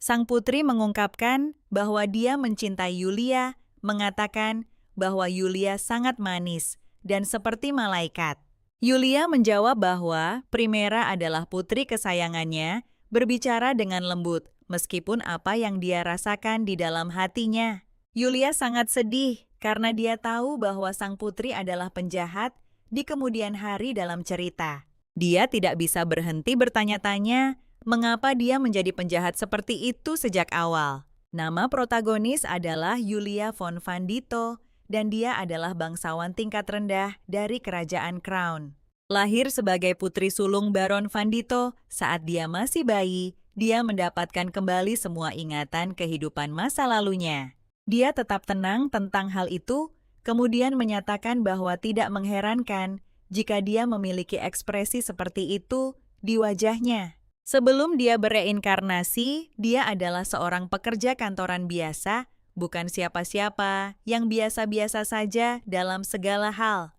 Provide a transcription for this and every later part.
Sang putri mengungkapkan bahwa dia mencintai Yulia, mengatakan bahwa Yulia sangat manis dan seperti malaikat. Yulia menjawab bahwa Primera adalah putri kesayangannya, berbicara dengan lembut, meskipun apa yang dia rasakan di dalam hatinya. Yulia sangat sedih karena dia tahu bahwa sang putri adalah penjahat di kemudian hari dalam cerita. Dia tidak bisa berhenti bertanya-tanya mengapa dia menjadi penjahat seperti itu sejak awal. Nama protagonis adalah Yulia von Vandito, dan dia adalah bangsawan tingkat rendah dari Kerajaan Crown. Lahir sebagai putri sulung Baron Vandito, saat dia masih bayi, dia mendapatkan kembali semua ingatan kehidupan masa lalunya. Dia tetap tenang tentang hal itu, kemudian menyatakan bahwa tidak mengherankan jika dia memiliki ekspresi seperti itu di wajahnya. Sebelum dia bereinkarnasi, dia adalah seorang pekerja kantoran biasa, bukan siapa-siapa, yang biasa-biasa saja dalam segala hal.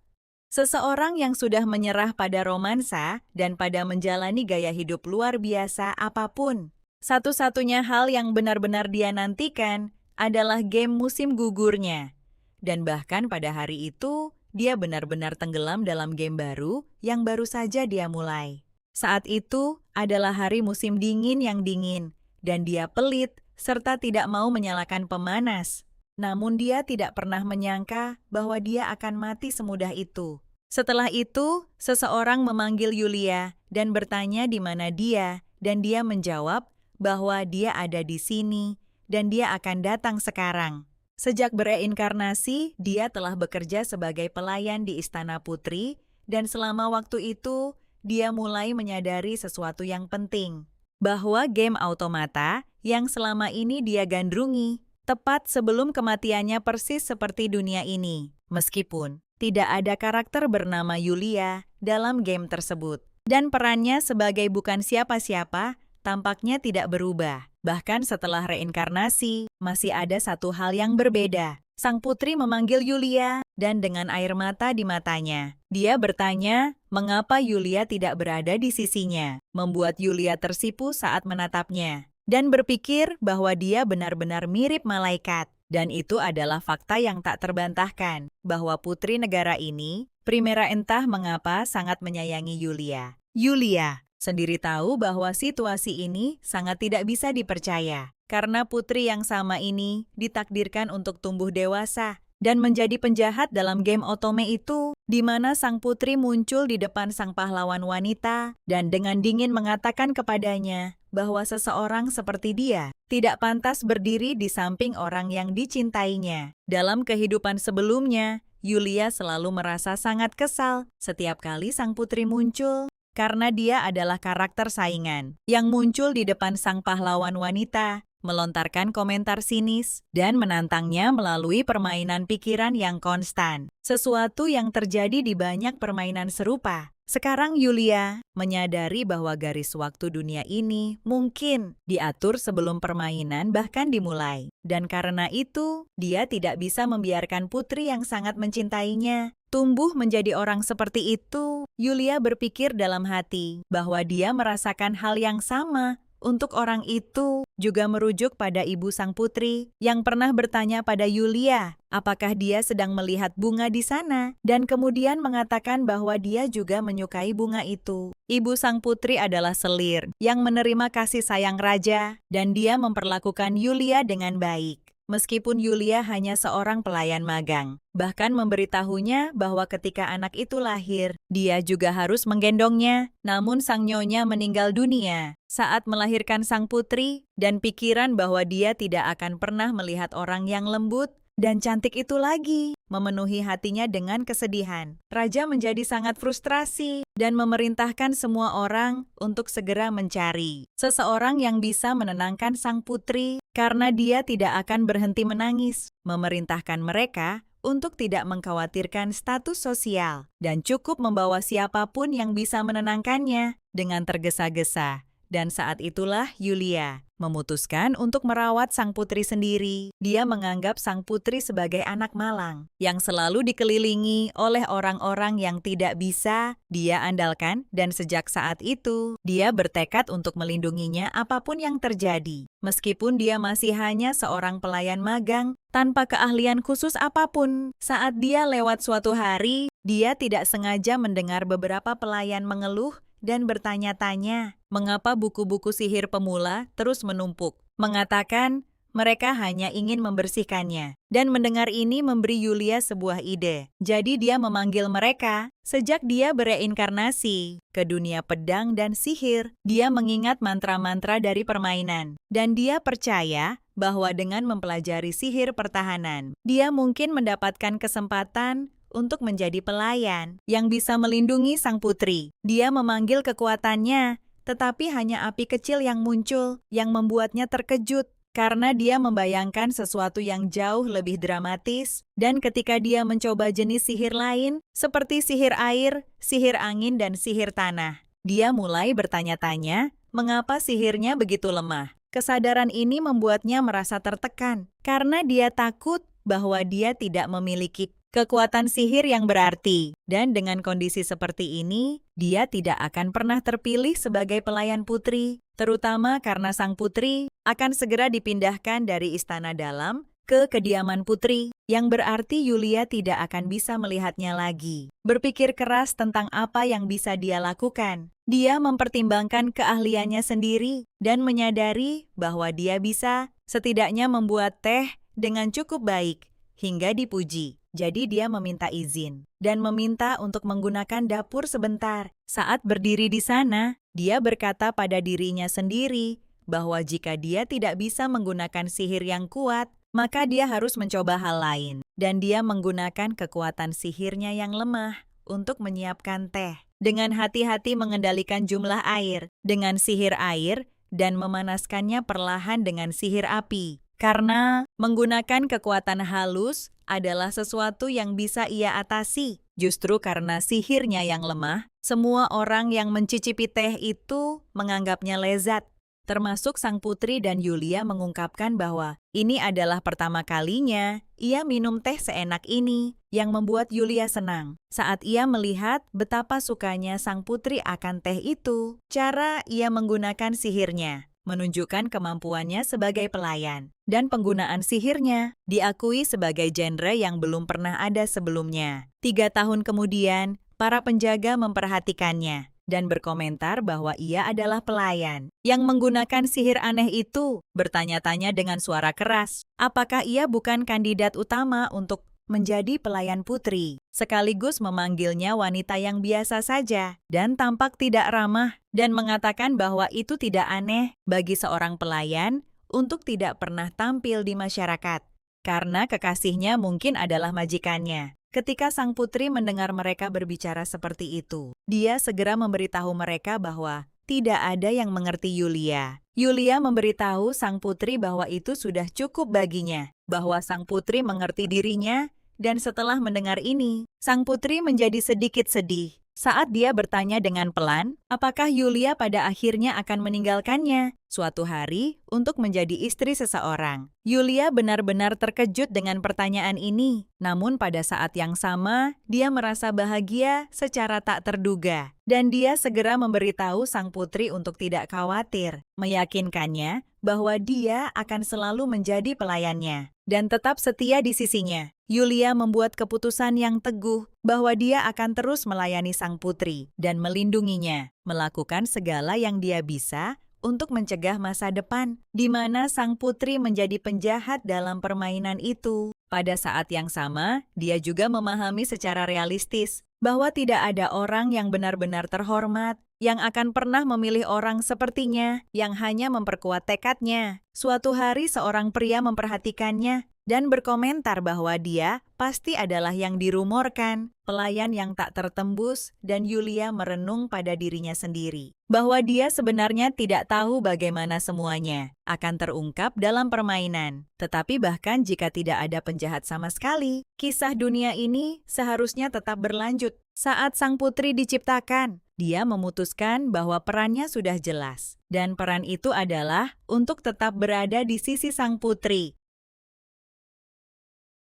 Seseorang yang sudah menyerah pada romansa dan pada menjalani gaya hidup luar biasa apapun. Satu-satunya hal yang benar-benar dia nantikan adalah game musim gugurnya. Dan bahkan pada hari itu, dia benar-benar tenggelam dalam game baru yang baru saja dia mulai. Saat itu adalah hari musim dingin yang dingin, dan dia pelit serta tidak mau menyalakan pemanas. Namun dia tidak pernah menyangka bahwa dia akan mati semudah itu. Setelah itu, seseorang memanggil Yulia dan bertanya di mana dia, dan dia menjawab bahwa dia ada di sini dan dia akan datang sekarang. Sejak bereinkarnasi, dia telah bekerja sebagai pelayan di Istana Putri, dan selama waktu itu, dia mulai menyadari sesuatu yang penting, bahwa game automata yang selama ini dia gandrungi, tepat sebelum kematiannya persis seperti dunia ini, meskipun tidak ada karakter bernama Yulia dalam game tersebut. Dan perannya sebagai bukan siapa-siapa tampaknya tidak berubah. Bahkan setelah reinkarnasi, masih ada satu hal yang berbeda. Sang putri memanggil Yulia, dan dengan air mata di matanya, dia bertanya mengapa Yulia tidak berada di sisinya, membuat Yulia tersipu saat menatapnya, dan berpikir bahwa dia benar-benar mirip malaikat. Dan itu adalah fakta yang tak terbantahkan, bahwa putri negara ini, Primera entah mengapa sangat menyayangi Yulia. Yulia sendiri tahu bahwa situasi ini sangat tidak bisa dipercaya, karena putri yang sama ini ditakdirkan untuk tumbuh dewasa dan menjadi penjahat dalam game otome itu, di mana sang putri muncul di depan sang pahlawan wanita dan dengan dingin mengatakan kepadanya bahwa seseorang seperti dia tidak pantas berdiri di samping orang yang dicintainya. Dalam kehidupan sebelumnya, Yulia selalu merasa sangat kesal setiap kali sang putri muncul, karena dia adalah karakter saingan yang muncul di depan sang pahlawan wanita, melontarkan komentar sinis, dan menantangnya melalui permainan pikiran yang konstan. Sesuatu yang terjadi di banyak permainan serupa. Sekarang Yulia menyadari bahwa garis waktu dunia ini mungkin diatur sebelum permainan bahkan dimulai. Dan karena itu, dia tidak bisa membiarkan putri yang sangat mencintainya tumbuh menjadi orang seperti itu. Yulia berpikir dalam hati bahwa dia merasakan hal yang sama. Untuk orang itu juga merujuk pada ibu sang putri yang pernah bertanya pada Yulia apakah dia sedang melihat bunga di sana, dan kemudian mengatakan bahwa dia juga menyukai bunga itu. Ibu sang putri adalah selir yang menerima kasih sayang raja, dan dia memperlakukan Yulia dengan baik. Meskipun Yulia hanya seorang pelayan magang, bahkan memberitahunya bahwa ketika anak itu lahir, dia juga harus menggendongnya. Namun sang nyonya meninggal dunia saat melahirkan sang putri, dan pikiran bahwa dia tidak akan pernah melihat orang yang lembut dan cantik itu lagi memenuhi hatinya dengan kesedihan. Raja menjadi sangat frustrasi dan memerintahkan semua orang untuk segera mencari seseorang yang bisa menenangkan sang putri karena dia tidak akan berhenti menangis. Memerintahkan mereka untuk tidak mengkhawatirkan status sosial dan cukup membawa siapapun yang bisa menenangkannya. Dengan tergesa-gesa Dan saat itulah Yulia memutuskan untuk merawat sang putri sendiri. Dia menganggap sang putri sebagai anak malang yang selalu dikelilingi oleh orang-orang yang tidak bisa dia andalkan, dan sejak saat itu dia bertekad untuk melindunginya apapun yang terjadi. Meskipun dia masih hanya seorang pelayan magang tanpa keahlian khusus apapun. Saat dia lewat suatu hari, dia tidak sengaja mendengar beberapa pelayan mengeluh dan bertanya-tanya mengapa buku-buku sihir pemula terus menumpuk. Mengatakan mereka hanya ingin membersihkannya. Dan mendengar ini memberi Yulia sebuah ide. Jadi dia memanggil mereka. Sejak dia bereinkarnasi ke dunia pedang dan sihir, dia mengingat mantra-mantra dari permainan. Dan dia percaya bahwa dengan mempelajari sihir pertahanan, dia mungkin mendapatkan kesempatan untuk menjadi pelayan yang bisa melindungi sang putri. Dia memanggil kekuatannya, tetapi hanya api kecil yang muncul yang membuatnya terkejut karena dia membayangkan sesuatu yang jauh lebih dramatis. Dan ketika dia mencoba jenis sihir lain, seperti sihir air, sihir angin, dan sihir tanah, dia mulai bertanya-tanya mengapa sihirnya begitu lemah. Kesadaran ini membuatnya merasa tertekan karena dia takut bahwa dia tidak memiliki kekuatan sihir yang berarti. Dan dengan kondisi seperti ini, dia tidak akan pernah terpilih sebagai pelayan putri, terutama karena sang putri akan segera dipindahkan dari istana dalam ke kediaman putri, yang berarti Yulia tidak akan bisa melihatnya lagi. Berpikir keras tentang apa yang bisa dia lakukan, dia mempertimbangkan keahliannya sendiri dan menyadari bahwa dia bisa setidaknya membuat teh dengan cukup baik hingga dipuji. Jadi dia meminta izin dan meminta untuk menggunakan dapur sebentar. Saat berdiri di sana, dia berkata pada dirinya sendiri bahwa jika dia tidak bisa menggunakan sihir yang kuat, maka dia harus mencoba hal lain. Dan dia menggunakan kekuatan sihirnya yang lemah untuk menyiapkan teh. Dengan hati-hati mengendalikan jumlah air dengan sihir air dan memanaskannya perlahan dengan sihir api. Karena menggunakan kekuatan halus adalah sesuatu yang bisa ia atasi. Justru karena sihirnya yang lemah, semua orang yang mencicipi teh itu menganggapnya lezat. Termasuk sang putri, dan Yulia mengungkapkan bahwa ini adalah pertama kalinya ia minum teh seenak ini, yang membuat Yulia senang. Saat ia melihat betapa sukanya sang putri akan teh itu, cara ia menggunakan sihirnya menunjukkan kemampuannya sebagai pelayan, dan penggunaan sihirnya diakui sebagai genre yang belum pernah ada sebelumnya. 3 tahun kemudian, para penjaga memperhatikannya dan berkomentar bahwa ia adalah pelayan yang menggunakan sihir aneh itu, bertanya-tanya dengan suara keras, apakah ia bukan kandidat utama untuk menjadi pelayan putri, sekaligus memanggilnya wanita yang biasa saja dan tampak tidak ramah, dan mengatakan bahwa itu tidak aneh bagi seorang pelayan untuk tidak pernah tampil di masyarakat, karena kekasihnya mungkin adalah majikannya. Ketika sang putri mendengar mereka berbicara seperti itu, dia segera memberitahu mereka bahwa tidak ada yang mengerti Yulia. Yulia memberitahu sang putri bahwa itu sudah cukup baginya, bahwa sang putri mengerti dirinya. Dan setelah mendengar ini, sang putri menjadi sedikit sedih saat dia bertanya dengan pelan, apakah Yulia pada akhirnya akan meninggalkannya suatu hari untuk menjadi istri seseorang. Yulia benar-benar terkejut dengan pertanyaan ini, namun pada saat yang sama, dia merasa bahagia secara tak terduga. Dan dia segera memberitahu sang putri untuk tidak khawatir, meyakinkannya bahwa dia akan selalu menjadi pelayannya dan tetap setia di sisinya. Yulia membuat keputusan yang teguh bahwa dia akan terus melayani sang putri dan melindunginya, melakukan segala yang dia bisa untuk mencegah masa depan, di mana sang putri menjadi penjahat dalam permainan itu. Pada saat yang sama, dia juga memahami secara realistis bahwa tidak ada orang yang benar-benar terhormat yang akan pernah memilih orang sepertinya yang hanya memperkuat tekadnya. Suatu hari seorang pria memperhatikannya dan berkomentar bahwa dia pasti adalah yang dirumorkan, pelayan yang tak tertembus, dan Yulia merenung pada dirinya sendiri bahwa dia sebenarnya tidak tahu bagaimana semuanya akan terungkap dalam permainan. Tetapi bahkan jika tidak ada penjahat sama sekali, kisah dunia ini seharusnya tetap berlanjut. Saat sang putri diciptakan, Dia memutuskan bahwa perannya sudah jelas, dan peran itu adalah untuk tetap berada di sisi sang putri.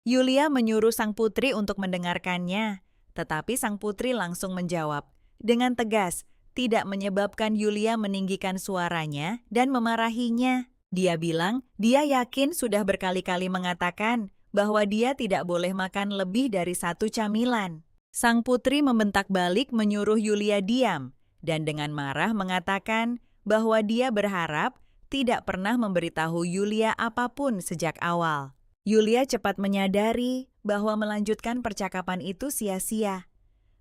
Yulia menyuruh sang putri untuk mendengarkannya, tetapi sang putri langsung menjawab dengan tegas, tidak menyebabkan Yulia meninggikan suaranya dan memarahinya. Dia bilang dia yakin sudah berkali-kali mengatakan bahwa dia tidak boleh makan lebih dari 1 camilan. Sang putri membentak balik menyuruh Yulia diam, dan dengan marah mengatakan bahwa dia berharap tidak pernah memberitahu Yulia apapun sejak awal. Yulia cepat menyadari bahwa melanjutkan percakapan itu sia-sia.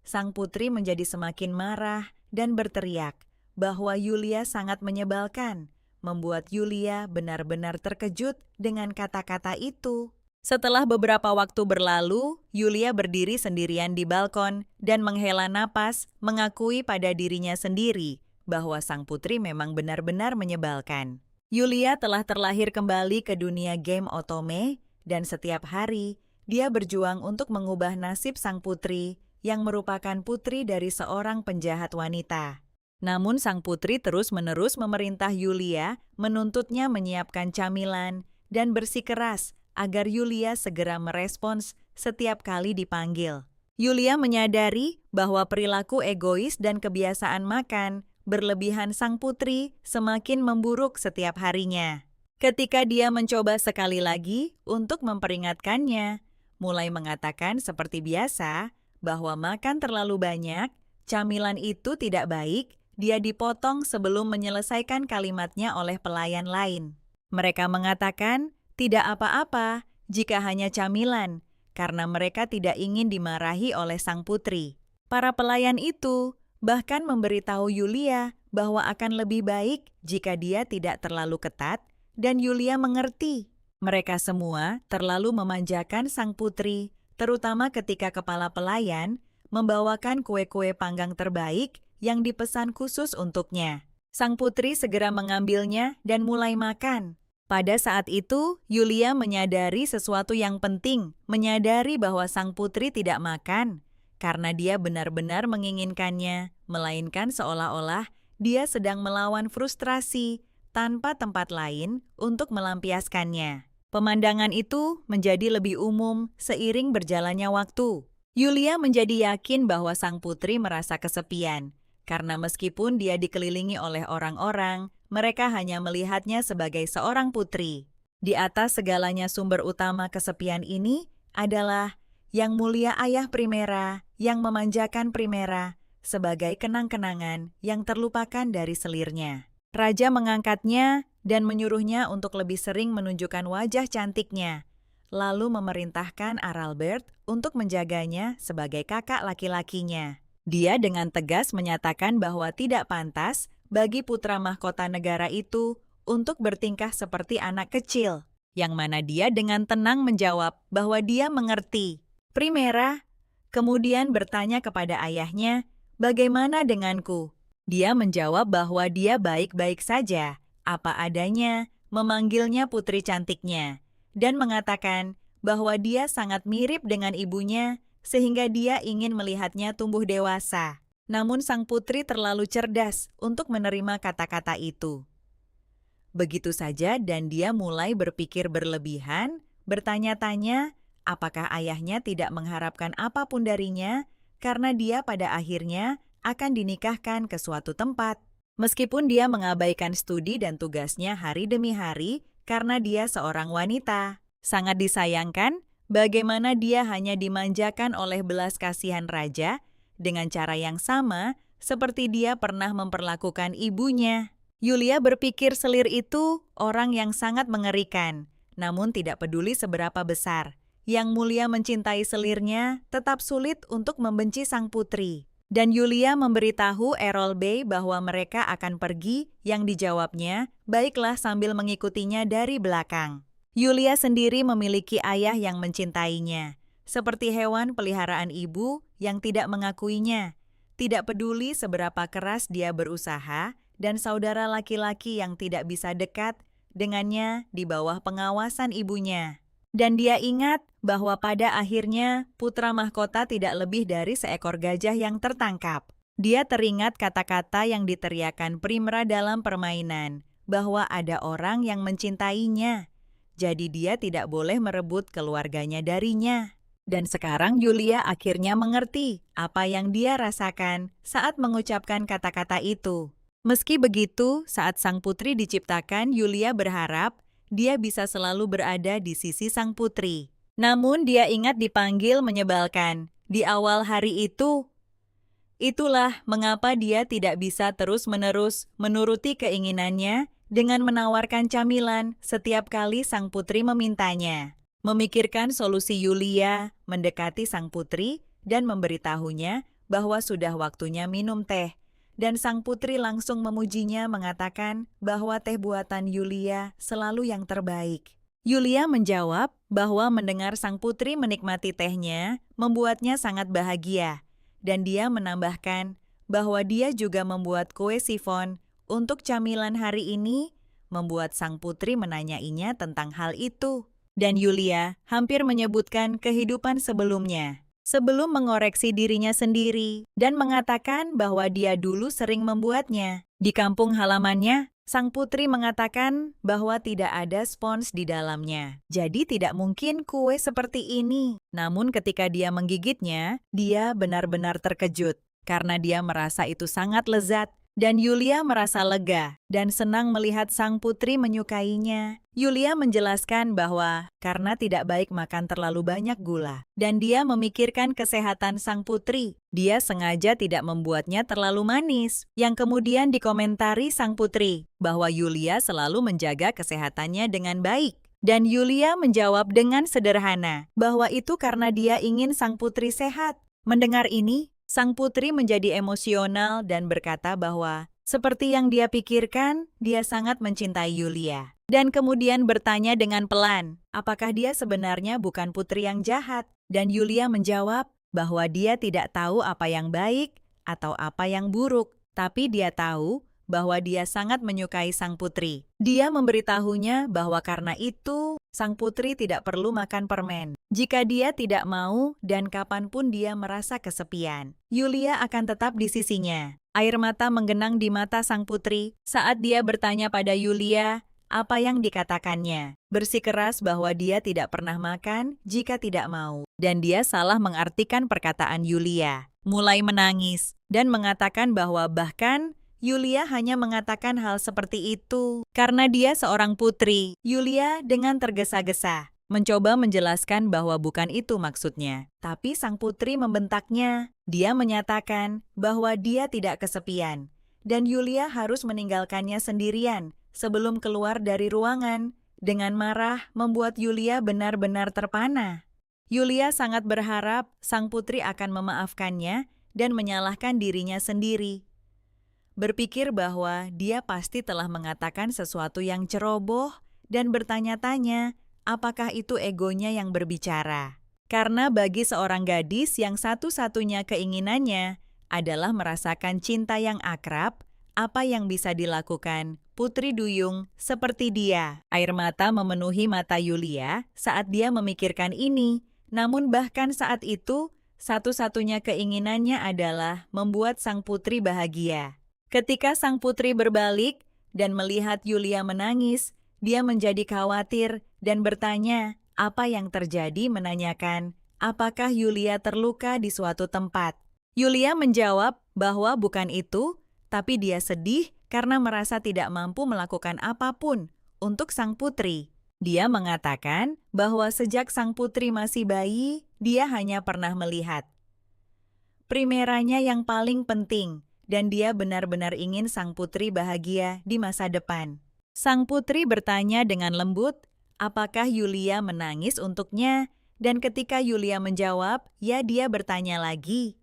Sang putri menjadi semakin marah dan berteriak bahwa Yulia sangat menyebalkan, membuat Yulia benar-benar terkejut dengan kata-kata itu. Setelah beberapa waktu berlalu, Yulia berdiri sendirian di balkon dan menghela napas, mengakui pada dirinya sendiri bahwa sang putri memang benar-benar menyebalkan. Yulia telah terlahir kembali ke dunia game otome, dan setiap hari dia berjuang untuk mengubah nasib sang putri yang merupakan putri dari seorang penjahat wanita. Namun sang putri terus-menerus memerintah Yulia, menuntutnya menyiapkan camilan dan bersikeras agar Yulia segera merespons setiap kali dipanggil. Yulia menyadari bahwa perilaku egois dan kebiasaan makan berlebihan sang putri semakin memburuk setiap harinya. Ketika dia mencoba sekali lagi untuk memperingatkannya, mulai mengatakan seperti biasa bahwa makan terlalu banyak, camilan itu tidak baik, dia dipotong sebelum menyelesaikan kalimatnya oleh pelayan lain. Mereka mengatakan tidak apa-apa jika hanya camilan, karena mereka tidak ingin dimarahi oleh sang putri. Para pelayan itu bahkan memberitahu Yulia bahwa akan lebih baik jika dia tidak terlalu ketat, dan Yulia mengerti. Mereka semua terlalu memanjakan sang putri, terutama ketika kepala pelayan membawakan kue-kue panggang terbaik yang dipesan khusus untuknya. Sang putri segera mengambilnya dan mulai makan. Pada saat itu, Yulia menyadari sesuatu yang penting, menyadari bahwa sang putri tidak makan, karena dia benar-benar menginginkannya, melainkan seolah-olah dia sedang melawan frustrasi tanpa tempat lain untuk melampiaskannya. Pemandangan itu menjadi lebih umum seiring berjalannya waktu. Yulia menjadi yakin bahwa sang putri merasa kesepian, karena meskipun dia dikelilingi oleh orang-orang, mereka hanya melihatnya sebagai seorang putri. Di atas segalanya sumber utama kesepian ini adalah Yang Mulia Ayah Primera yang memanjakan Primera sebagai kenang-kenangan yang terlupakan dari selirnya. Raja mengangkatnya dan menyuruhnya untuk lebih sering menunjukkan wajah cantiknya, lalu memerintahkan Aralbert untuk menjaganya sebagai kakak laki-lakinya. Dia dengan tegas menyatakan bahwa tidak pantas bagi putra mahkota negara itu untuk bertingkah seperti anak kecil, yang mana dia dengan tenang menjawab bahwa dia mengerti. Primera kemudian bertanya kepada ayahnya, "Bagaimana denganku?" Dia menjawab bahwa dia baik-baik saja, apa adanya, memanggilnya putri cantiknya, dan mengatakan bahwa dia sangat mirip dengan ibunya sehingga dia ingin melihatnya tumbuh dewasa. Namun sang putri terlalu cerdas untuk menerima kata-kata itu. Begitu saja dan dia mulai berpikir berlebihan, bertanya-tanya apakah ayahnya tidak mengharapkan apapun darinya karena dia pada akhirnya akan dinikahkan ke suatu tempat. Meskipun dia mengabaikan studi dan tugasnya hari demi hari karena dia seorang wanita. Sangat disayangkan bagaimana dia hanya dimanjakan oleh belas kasihan raja dengan cara yang sama seperti dia pernah memperlakukan ibunya. Yulia berpikir selir itu orang yang sangat mengerikan, namun tidak peduli seberapa besar. Yang Mulia mencintai selirnya tetap sulit untuk membenci sang putri. Dan Yulia memberitahu Errol Bey bahwa mereka akan pergi, yang dijawabnya, baiklah sambil mengikutinya dari belakang. Yulia sendiri memiliki ayah yang mencintainya, seperti hewan peliharaan ibu yang tidak mengakuinya. Tidak peduli seberapa keras dia berusaha, dan saudara laki-laki yang tidak bisa dekat dengannya di bawah pengawasan ibunya. Dan dia ingat bahwa pada akhirnya putra mahkota tidak lebih dari seekor gajah yang tertangkap. Dia teringat kata-kata yang diteriakkan Primra dalam permainan, bahwa ada orang yang mencintainya. Jadi dia tidak boleh merebut keluarganya darinya. Dan sekarang Yulia akhirnya mengerti apa yang dia rasakan saat mengucapkan kata-kata itu. Meski begitu, saat sang putri diciptakan, Yulia berharap dia bisa selalu berada di sisi sang putri. Namun dia ingat dipanggil menyebalkan di awal hari itu. Itulah mengapa dia tidak bisa terus-menerus menuruti keinginannya dengan menawarkan camilan setiap kali sang putri memintanya. Memikirkan solusi, Yulia mendekati sang putri dan memberitahunya bahwa sudah waktunya minum teh. Dan sang putri langsung memujinya, mengatakan bahwa teh buatan Yulia selalu yang terbaik. Yulia menjawab bahwa mendengar sang putri menikmati tehnya membuatnya sangat bahagia. Dan dia menambahkan bahwa dia juga membuat kue sifon untuk camilan hari ini, membuat sang putri menanyainya tentang hal itu. Dan Yulia hampir menyebutkan kehidupan sebelumnya, sebelum mengoreksi dirinya sendiri dan mengatakan bahwa dia dulu sering membuatnya. Di kampung halamannya, sang putri mengatakan bahwa tidak ada spons di dalamnya. Jadi tidak mungkin kue seperti ini. Namun ketika dia menggigitnya, dia benar-benar terkejut karena dia merasa itu sangat lezat. Dan Yulia merasa lega dan senang melihat sang putri menyukainya. Yulia menjelaskan bahwa karena tidak baik makan terlalu banyak gula, dan dia memikirkan kesehatan sang putri, dia sengaja tidak membuatnya terlalu manis. Yang kemudian dikomentari sang putri bahwa Yulia selalu menjaga kesehatannya dengan baik. Dan Yulia menjawab dengan sederhana bahwa itu karena dia ingin sang putri sehat. Mendengar ini, sang putri menjadi emosional dan berkata bahwa seperti yang dia pikirkan, dia sangat mencintai Yulia. Dan kemudian bertanya dengan pelan, apakah dia sebenarnya bukan putri yang jahat? Dan Yulia menjawab bahwa dia tidak tahu apa yang baik atau apa yang buruk, tapi dia tahu bahwa dia sangat menyukai sang putri. Dia memberitahunya bahwa karena itu, sang putri tidak perlu makan permen jika dia tidak mau dan kapanpun dia merasa kesepian. Yulia akan tetap di sisinya. Air mata menggenang di mata sang putri saat dia bertanya pada Yulia apa yang dikatakannya. Bersikeras bahwa dia tidak pernah makan jika tidak mau. Dan dia salah mengartikan perkataan Yulia. Mulai menangis dan mengatakan bahwa bahkan Yulia hanya mengatakan hal seperti itu karena dia seorang putri. Yulia dengan tergesa-gesa mencoba menjelaskan bahwa bukan itu maksudnya. Tapi sang putri membentaknya. Dia menyatakan bahwa dia tidak kesepian. Dan Yulia harus meninggalkannya sendirian sebelum keluar dari ruangan. Dengan marah membuat Yulia benar-benar terpana. Yulia sangat berharap sang putri akan memaafkannya dan menyalahkan dirinya sendiri. Berpikir bahwa dia pasti telah mengatakan sesuatu yang ceroboh dan bertanya-tanya apakah itu egonya yang berbicara. Karena bagi seorang gadis yang satu-satunya keinginannya adalah merasakan cinta yang akrab, apa yang bisa dilakukan putri duyung seperti dia? Air mata memenuhi mata Yulia saat dia memikirkan ini. Namun bahkan saat itu, satu-satunya keinginannya adalah membuat sang putri bahagia. Ketika sang putri berbalik dan melihat Yulia menangis, dia menjadi khawatir dan bertanya apa yang terjadi, menanyakan apakah Yulia terluka di suatu tempat. Yulia menjawab bahwa bukan itu, tapi dia sedih karena merasa tidak mampu melakukan apapun untuk sang putri. Dia mengatakan bahwa sejak sang putri masih bayi, dia hanya pernah melihat primeranya yang paling penting. Dan dia benar-benar ingin sang putri bahagia di masa depan. Sang putri bertanya dengan lembut, apakah Yulia menangis untuknya? Dan ketika Yulia menjawab, ya, dia bertanya lagi,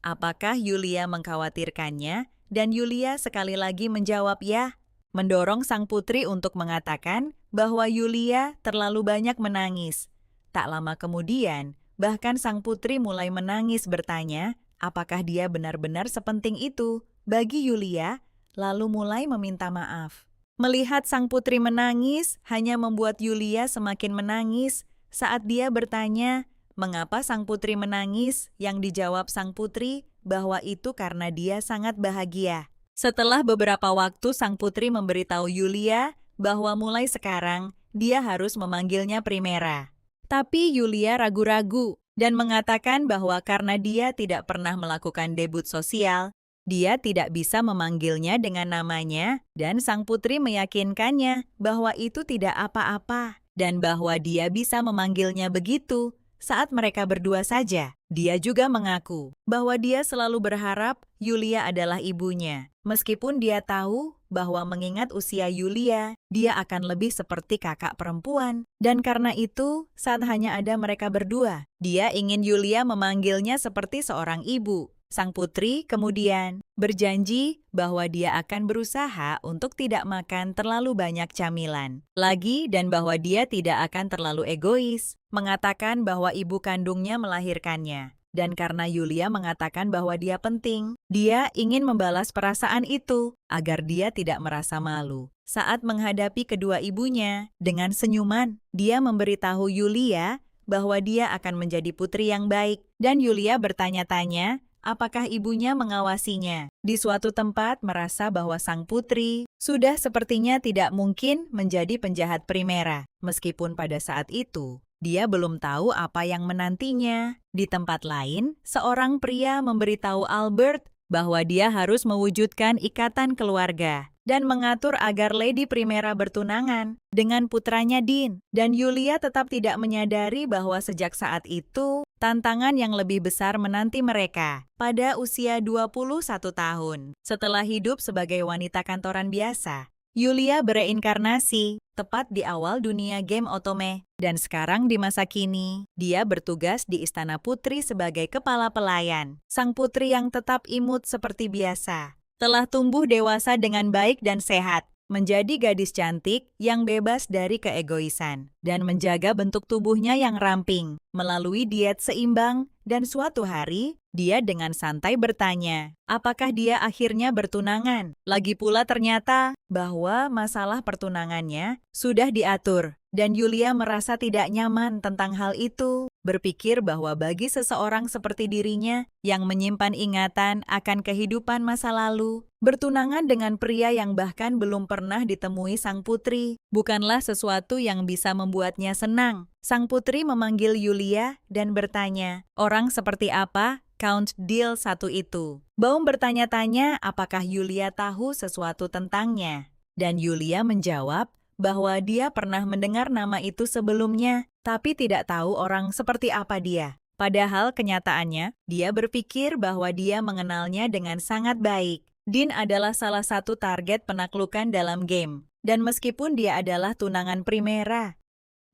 apakah Yulia mengkhawatirkannya? Dan Yulia sekali lagi menjawab ya, mendorong sang putri untuk mengatakan bahwa Yulia terlalu banyak menangis. Tak lama kemudian, bahkan sang putri mulai menangis bertanya, apakah dia benar-benar sepenting itu bagi Yulia, lalu mulai meminta maaf. Melihat sang putri menangis hanya membuat Yulia semakin menangis. Saat dia bertanya, mengapa sang putri menangis? Yang dijawab sang putri bahwa itu karena dia sangat bahagia. Setelah beberapa waktu, sang putri memberitahu Yulia bahwa mulai sekarang dia harus memanggilnya Primera. Tapi Yulia ragu-ragu dan mengatakan bahwa karena dia tidak pernah melakukan debut sosial, dia tidak bisa memanggilnya dengan namanya, dan sang putri meyakinkannya bahwa itu tidak apa-apa dan bahwa dia bisa memanggilnya begitu saat mereka berdua saja. Dia juga mengaku bahwa dia selalu berharap Yulia adalah ibunya. Meskipun dia tahu bahwa mengingat usia Yulia, dia akan lebih seperti kakak perempuan. Dan karena itu, saat hanya ada mereka berdua, dia ingin Yulia memanggilnya seperti seorang ibu. Sang putri kemudian berjanji bahwa dia akan berusaha untuk tidak makan terlalu banyak camilan lagi dan bahwa dia tidak akan terlalu egois, mengatakan bahwa ibu kandungnya melahirkannya. Dan karena Yulia mengatakan bahwa dia penting, dia ingin membalas perasaan itu agar dia tidak merasa malu. Saat menghadapi kedua ibunya, dengan senyuman, dia memberitahu Yulia bahwa dia akan menjadi putri yang baik. Dan Yulia bertanya-tanya, apakah ibunya mengawasinya? Di suatu tempat merasa bahwa sang putri sudah sepertinya tidak mungkin menjadi penjahat Primera. Meskipun pada saat itu, dia belum tahu apa yang menantinya. Di tempat lain, seorang pria memberitahu Albert bahwa dia harus mewujudkan ikatan keluarga dan mengatur agar Lady Primera bertunangan dengan putranya Dean. Dan Yulia tetap tidak menyadari bahwa sejak saat itu, tantangan yang lebih besar menanti mereka. Pada usia 21 tahun, setelah hidup sebagai wanita kantoran biasa, Yulia bereinkarnasi tepat di awal dunia game otome. Dan sekarang di masa kini, dia bertugas di Istana Putri sebagai kepala pelayan. Sang putri yang tetap imut seperti biasa, telah tumbuh dewasa dengan baik dan sehat, menjadi gadis cantik yang bebas dari keegoisan, dan menjaga bentuk tubuhnya yang ramping melalui diet seimbang. Dan suatu hari, dia dengan santai bertanya, apakah dia akhirnya bertunangan? Lagi pula ternyata bahwa masalah pertunangannya sudah diatur. Dan Yulia merasa tidak nyaman tentang hal itu, berpikir bahwa bagi seseorang seperti dirinya yang menyimpan ingatan akan kehidupan masa lalu, bertunangan dengan pria yang bahkan belum pernah ditemui sang putri bukanlah sesuatu yang bisa membuatnya senang. Sang putri memanggil Yulia dan bertanya, orang seperti apa Count Deal satu itu? Baum bertanya-tanya apakah Yulia tahu sesuatu tentangnya. Dan Yulia menjawab bahwa dia pernah mendengar nama itu sebelumnya, tapi tidak tahu orang seperti apa dia. Padahal kenyataannya, dia berpikir bahwa dia mengenalnya dengan sangat baik. Dean adalah salah satu target penaklukan dalam game. Dan meskipun dia adalah tunangan Primera,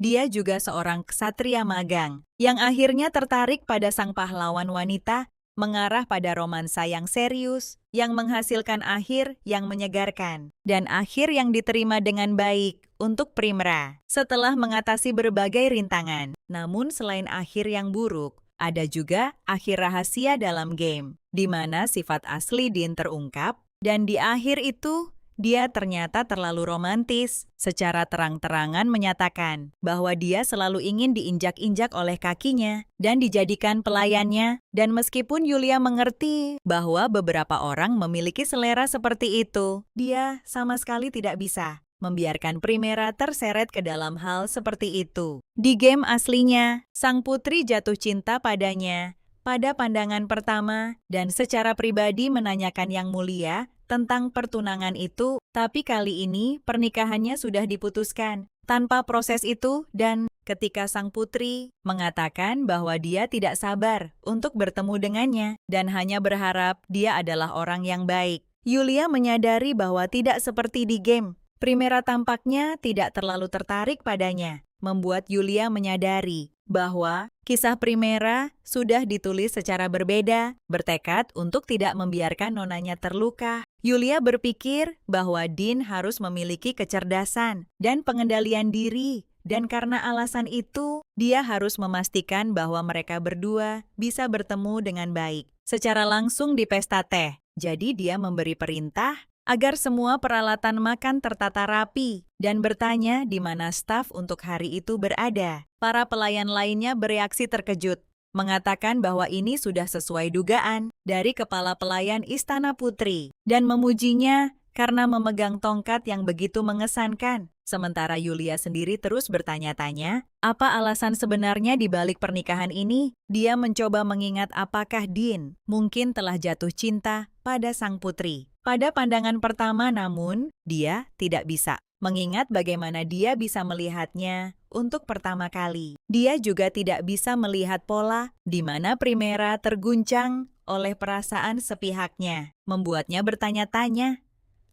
dia juga seorang ksatria magang yang akhirnya tertarik pada sang pahlawan wanita, mengarah pada romansa yang serius, yang menghasilkan akhir yang menyegarkan, dan akhir yang diterima dengan baik untuk Primera setelah mengatasi berbagai rintangan. Namun selain akhir yang buruk, ada juga akhir rahasia dalam game, di mana sifat asli Dean terungkap, dan di akhir itu, dia ternyata terlalu romantis, secara terang-terangan menyatakan bahwa dia selalu ingin diinjak-injak oleh kakinya dan dijadikan pelayannya. Dan meskipun Yulia mengerti bahwa beberapa orang memiliki selera seperti itu, dia sama sekali tidak bisa membiarkan Primera terseret ke dalam hal seperti itu. Di game aslinya, sang putri jatuh cinta padanya pada pandangan pertama dan secara pribadi menanyakan Yang Mulia tentang pertunangan itu, tapi kali ini pernikahannya sudah diputuskan tanpa proses itu. Dan ketika sang putri mengatakan bahwa dia tidak sabar untuk bertemu dengannya dan hanya berharap dia adalah orang yang baik, Yulia menyadari bahwa tidak seperti di game. Primera tampaknya tidak terlalu tertarik padanya, membuat Yulia menyadari bahwa kisah Primera sudah ditulis secara berbeda, bertekad untuk tidak membiarkan nonanya terluka. Yulia berpikir bahwa Dean harus memiliki kecerdasan dan pengendalian diri, dan karena alasan itu, dia harus memastikan bahwa mereka berdua bisa bertemu dengan baik secara langsung di pesta teh. Jadi dia memberi perintah agar semua peralatan makan tertata rapi dan bertanya di mana staf untuk hari itu berada. Para pelayan lainnya bereaksi terkejut mengatakan bahwa ini sudah sesuai dugaan dari kepala pelayan Istana Putri, dan memujinya karena memegang tongkat yang begitu mengesankan. Sementara Yulia sendiri terus bertanya-tanya, apa alasan sebenarnya di balik pernikahan ini? Dia mencoba mengingat apakah Dean mungkin telah jatuh cinta pada sang putri. Pada pandangan pertama namun, dia tidak bisa mengingat bagaimana dia bisa melihatnya untuk pertama kali. Dia juga tidak bisa melihat pola di mana Primera terguncang oleh perasaan sepihaknya, membuatnya bertanya-tanya,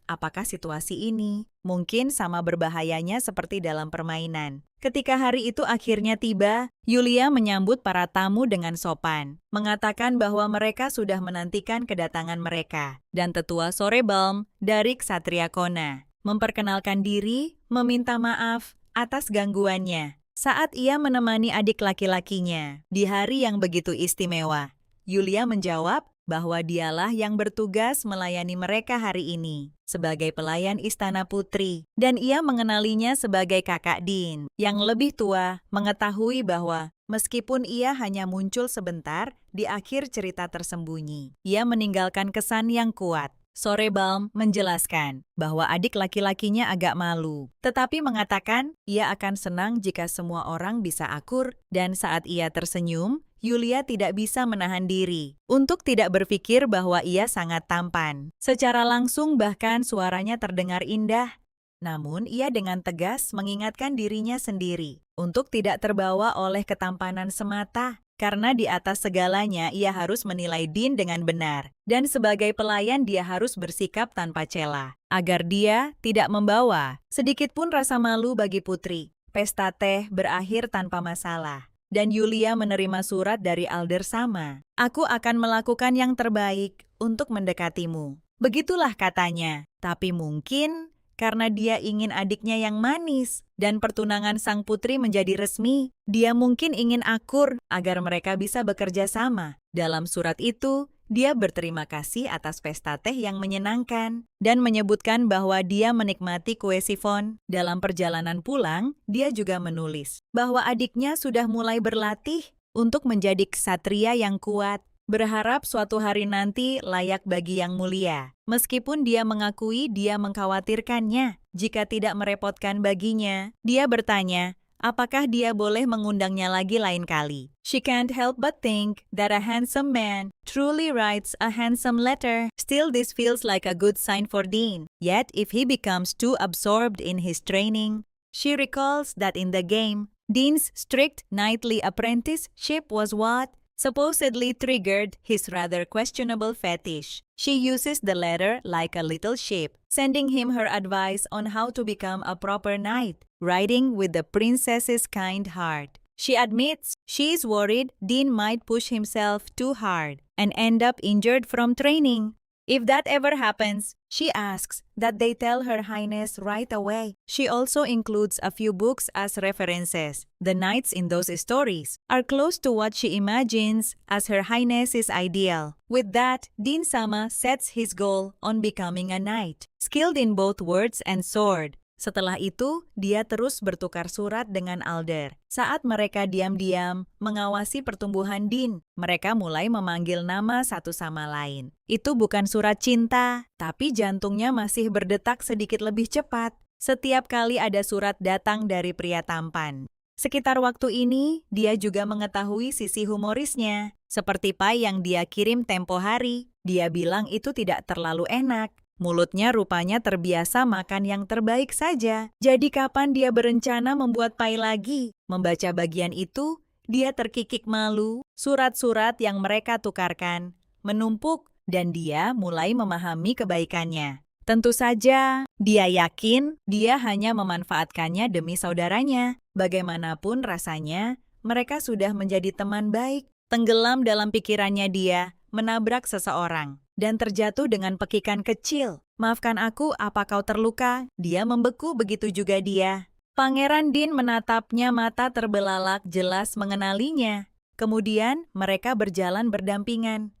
apakah situasi ini mungkin sama berbahayanya seperti dalam permainan? Ketika hari itu akhirnya tiba, Yulia menyambut para tamu dengan sopan, mengatakan bahwa mereka sudah menantikan kedatangan mereka, dan tetua Sorebalm dari Ksatria Kona memperkenalkan diri, meminta maaf atas gangguannya saat ia menemani adik laki-lakinya di hari yang begitu istimewa. Yulia menjawab bahwa dialah yang bertugas melayani mereka hari ini sebagai pelayan Istana Putri, dan ia mengenalinya sebagai kakak Dean yang lebih tua, mengetahui bahwa meskipun ia hanya muncul sebentar di akhir cerita tersembunyi, ia meninggalkan kesan yang kuat. Sorebalm menjelaskan bahwa adik laki-lakinya agak malu, tetapi mengatakan ia akan senang jika semua orang bisa akur, dan saat ia tersenyum, Yulia tidak bisa menahan diri untuk tidak berpikir bahwa ia sangat tampan. Secara langsung bahkan suaranya terdengar indah, namun ia dengan tegas mengingatkan dirinya sendiri untuk tidak terbawa oleh ketampanan semata. Karena di atas segalanya ia harus menilai Dean dengan benar, dan sebagai pelayan dia harus bersikap tanpa cela, agar dia tidak membawa sedikit pun rasa malu bagi putri. Pesta teh berakhir tanpa masalah, dan Yulia menerima surat dari Alder sama. Aku akan melakukan yang terbaik untuk mendekatimu. Begitulah katanya, tapi mungkin karena dia ingin adiknya yang manis dan pertunangan sang putri menjadi resmi, dia mungkin ingin akur agar mereka bisa bekerja sama. Dalam surat itu, dia berterima kasih atas pesta teh yang menyenangkan dan menyebutkan bahwa dia menikmati kue sifon. Dalam perjalanan pulang, dia juga menulis bahwa adiknya sudah mulai berlatih untuk menjadi ksatria yang kuat, berharap suatu hari nanti layak bagi yang mulia. Meskipun dia mengakui dia mengkhawatirkannya jika tidak merepotkan baginya, dia bertanya, apakah dia boleh mengundangnya lagi lain kali. She can't help but think that a handsome man truly writes a handsome letter. Still, this feels like a good sign for Dean. Yet, if he becomes too absorbed in his training, she recalls that in the game, Dean's strict nightly apprenticeship was what supposedly triggered his rather questionable fetish. She uses the letter like a little ship, sending him her advice on how to become a proper knight, writing with the princess's kind heart. She admits she is worried Dean might push himself too hard and end up injured from training. If that ever happens, she asks that they tell Her Highness right away. She also includes a few books as references. The knights in those stories are close to what she imagines as Her Highness's ideal. With that, Dean Sama sets his goal on becoming a knight, skilled in both words and sword. Setelah itu, dia terus bertukar surat dengan Alder. Saat mereka diam-diam mengawasi pertumbuhan Dean, mereka mulai memanggil nama satu sama lain. Itu bukan surat cinta, tapi jantungnya masih berdetak sedikit lebih cepat setiap kali ada surat datang dari pria tampan. Sekitar waktu ini, dia juga mengetahui sisi humorisnya. Seperti pai yang dia kirim tempo hari, dia bilang itu tidak terlalu enak. Mulutnya rupanya terbiasa makan yang terbaik saja. Jadi kapan dia berencana membuat pai lagi? Membaca bagian itu, dia terkikik malu. Surat-surat yang mereka tukarkan menumpuk dan dia mulai memahami kebaikannya. Tentu saja, dia yakin dia hanya memanfaatkannya demi saudaranya. Bagaimanapun rasanya, mereka sudah menjadi teman baik. Tenggelam dalam pikirannya dia menabrak seseorang dan terjatuh dengan pekikan kecil. Maafkan aku, apa kau terluka? Dia membeku, begitu juga dia. Pangeran Dean menatapnya, mata terbelalak, jelas mengenalinya. Kemudian mereka berjalan berdampingan.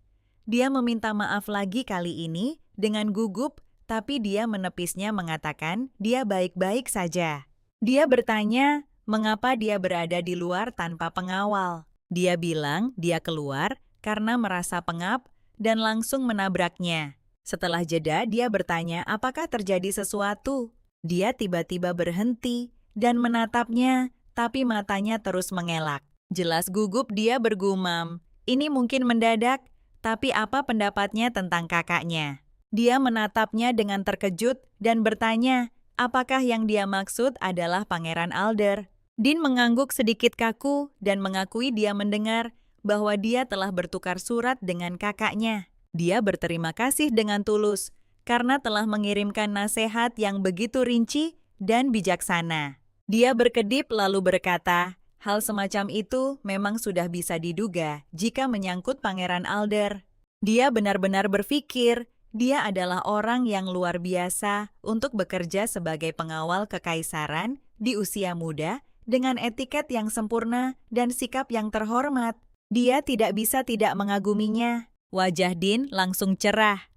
Dia meminta maaf lagi kali ini dengan gugup, tapi dia menepisnya mengatakan dia baik-baik saja. Dia bertanya mengapa dia berada di luar tanpa pengawal. Dia bilang dia keluar karena merasa pengap dan langsung menabraknya. Setelah jeda, dia bertanya apakah terjadi sesuatu. Dia tiba-tiba berhenti dan menatapnya, tapi matanya terus mengelak. Jelas gugup dia bergumam, "Ini mungkin mendadak, tapi apa pendapatnya tentang kakaknya?" Dia menatapnya dengan terkejut dan bertanya, apakah yang dia maksud adalah Pangeran Alder. Dean mengangguk sedikit kaku dan mengakui dia mendengar bahwa dia telah bertukar surat dengan kakaknya. Dia berterima kasih dengan tulus karena telah mengirimkan nasihat yang begitu rinci dan bijaksana. Dia berkedip lalu berkata, hal semacam itu memang sudah bisa diduga jika menyangkut Pangeran Alder. Dia benar-benar berpikir dia adalah orang yang luar biasa untuk bekerja sebagai pengawal kekaisaran di usia muda dengan etiket yang sempurna dan sikap yang terhormat. Dia tidak bisa tidak mengaguminya. Wajah Dean langsung cerah.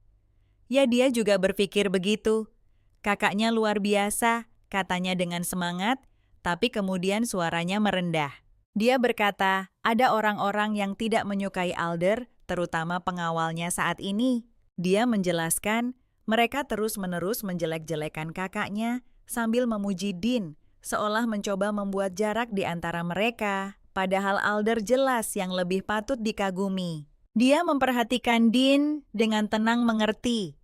Ya, dia juga berpikir begitu. Kakaknya luar biasa, katanya dengan semangat, tapi kemudian suaranya merendah. Dia berkata, ada orang-orang yang tidak menyukai Alder, terutama pengawalnya saat ini. Dia menjelaskan, mereka terus-menerus menjelek-jelekan kakaknya sambil memuji Dean, seolah mencoba membuat jarak di antara mereka, padahal Alder jelas yang lebih patut dikagumi. Dia memperhatikan Dean dengan tenang mengerti.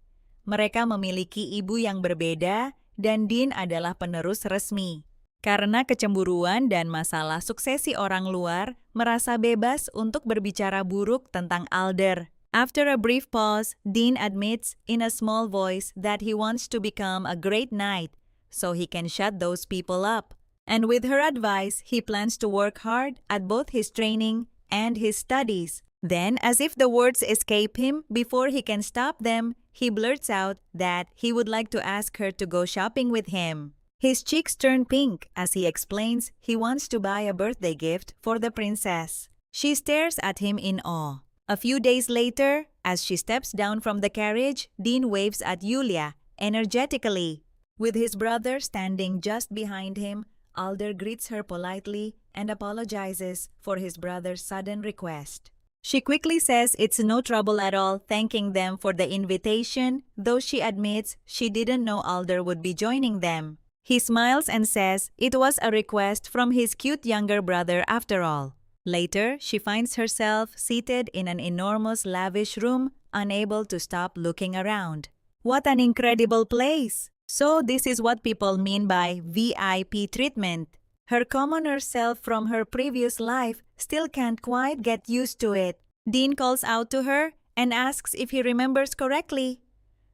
Mereka memiliki ibu yang berbeda dan Dean adalah penerus resmi. Karena kecemburuan dan masalah suksesi orang luar, merasa bebas untuk berbicara buruk tentang Alder. After a brief pause, Dean admits in a small voice that he wants to become a great knight, so he can shut those people up. And with her advice, he plans to work hard at both his training and his studies. Then, as if the words escape him before he can stop them, he blurts out that he would like to ask her to go shopping with him. His cheeks turn pink as he explains he wants to buy a birthday gift for the princess. She stares at him in awe. A few days later, as she steps down from the carriage, Dean waves at Yulia energetically. With his brother standing just behind him, Alder greets her politely and apologizes for his brother's sudden request. She quickly says it's no trouble at all, thanking them for the invitation, though she admits she didn't know Alder would be joining them. He smiles and says it was a request from his cute younger brother after all. Later, she finds herself seated in an enormous lavish room, unable to stop looking around. What an incredible place! So this is what people mean by VIP treatment. Her commoner self from her previous life still can't quite get used to it. Dean calls out to her and asks if he remembers correctly.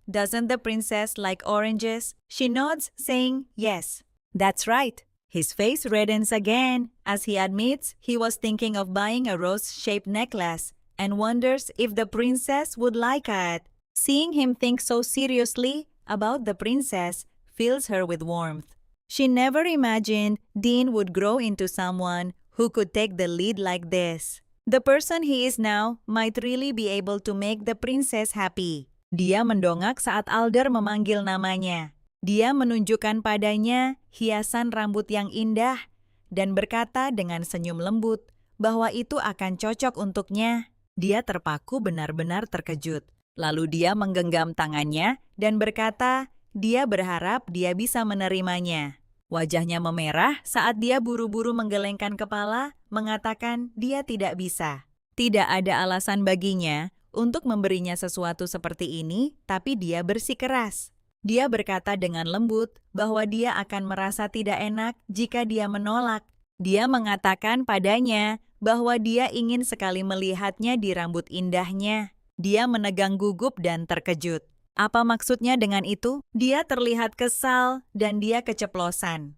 Doesn't the princess like oranges? She nods, saying yes. That's right. His face reddens again as he admits he was thinking of buying a rose-shaped necklace and wonders if the princess would like it. Seeing him think so seriously about the princess fills her with warmth. She never imagined Dean would grow into someone who could take the lead like this. The person he is now might really be able to make the princess happy. Dia mendongak saat Alder memanggil namanya. Dia menunjukkan padanya hiasan rambut yang indah dan berkata dengan senyum lembut bahwa itu akan cocok untuknya. Dia terpaku benar-benar terkejut. Lalu dia menggenggam tangannya dan berkata dia berharap dia bisa menerimanya. Wajahnya memerah saat dia buru-buru menggelengkan kepala, mengatakan dia tidak bisa. Tidak ada alasan baginya untuk memberinya sesuatu seperti ini, tapi dia bersikeras. Dia berkata dengan lembut bahwa dia akan merasa tidak enak jika dia menolak. Dia mengatakan padanya bahwa dia ingin sekali melihatnya di rambut indahnya. Dia menegang gugup dan terkejut. Apa maksudnya dengan itu? Dia terlihat kesal dan dia keceplosan.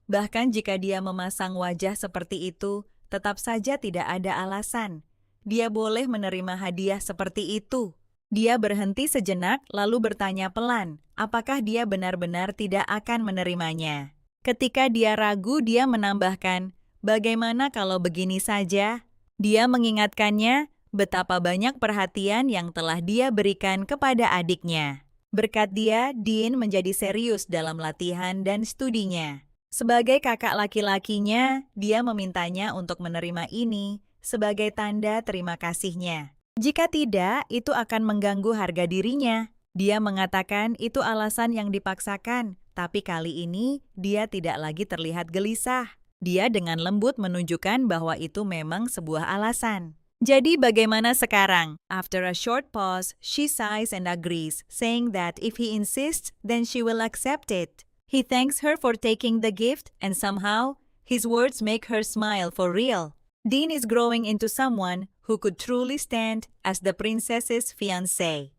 Bahkan jika dia memasang wajah seperti itu, tetap saja tidak ada alasan. Dia boleh menerima hadiah seperti itu. Dia berhenti sejenak lalu bertanya pelan, apakah dia benar-benar tidak akan menerimanya. Ketika dia ragu, dia menambahkan, bagaimana kalau begini saja? Dia mengingatkannya betapa banyak perhatian yang telah dia berikan kepada adiknya. Berkat dia, Dean menjadi serius dalam latihan dan studinya. Sebagai kakak laki-lakinya, dia memintanya untuk menerima ini sebagai tanda terima kasihnya. Jika tidak, itu akan mengganggu harga dirinya. Dia mengatakan itu alasan yang dipaksakan, tapi kali ini dia tidak lagi terlihat gelisah. Dia dengan lembut menunjukkan bahwa itu memang sebuah alasan. Jadi bagaimana sekarang? After a short pause, she sighs and agrees, saying that if he insists, then she will accept it. He thanks her for taking the gift, and somehow, his words make her smile for real. Dean is growing into someone who could truly stand as the princess's fiancé.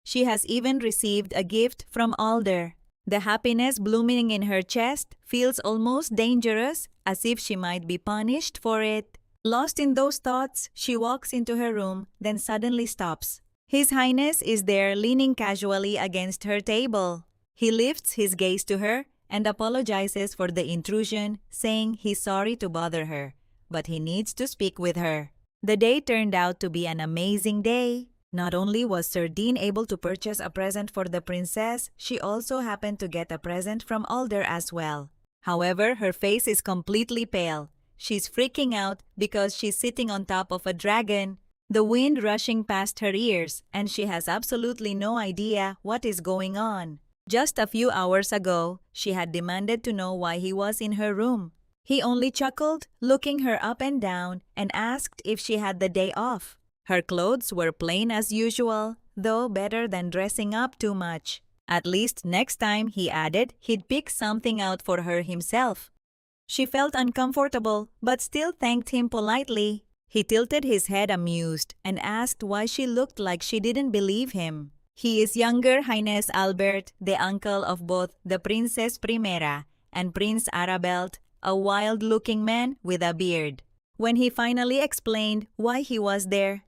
She has even received a gift from Alder. The happiness blooming in her chest feels almost dangerous, as if she might be punished for it. Lost in those thoughts, she walks into her room, then suddenly stops. His Highness is there leaning casually against her table. He lifts his gaze to her and apologizes for the intrusion, saying he's sorry to bother her, but he needs to speak with her. The day turned out to be an amazing day. Not only was Sir Dean able to purchase a present for the princess, she also happened to get a present from Alder as well. However, her face is completely pale. She's freaking out because she's sitting on top of a dragon, the wind rushing past her ears, and she has absolutely no idea what is going on. Just a few hours ago, she had demanded to know why he was in her room. He only chuckled, looking her up and down, and asked if she had the day off. Her clothes were plain as usual, though better than dressing up too much. At least next time, he added, he'd pick something out for her himself. She felt uncomfortable, but still thanked him politely. He tilted his head amused and asked why she looked like she didn't believe him. He is younger Highness Albert, the uncle of both the Princess Primera and Prince Arabelt, a wild-looking man with a beard. When he finally explained why he was there,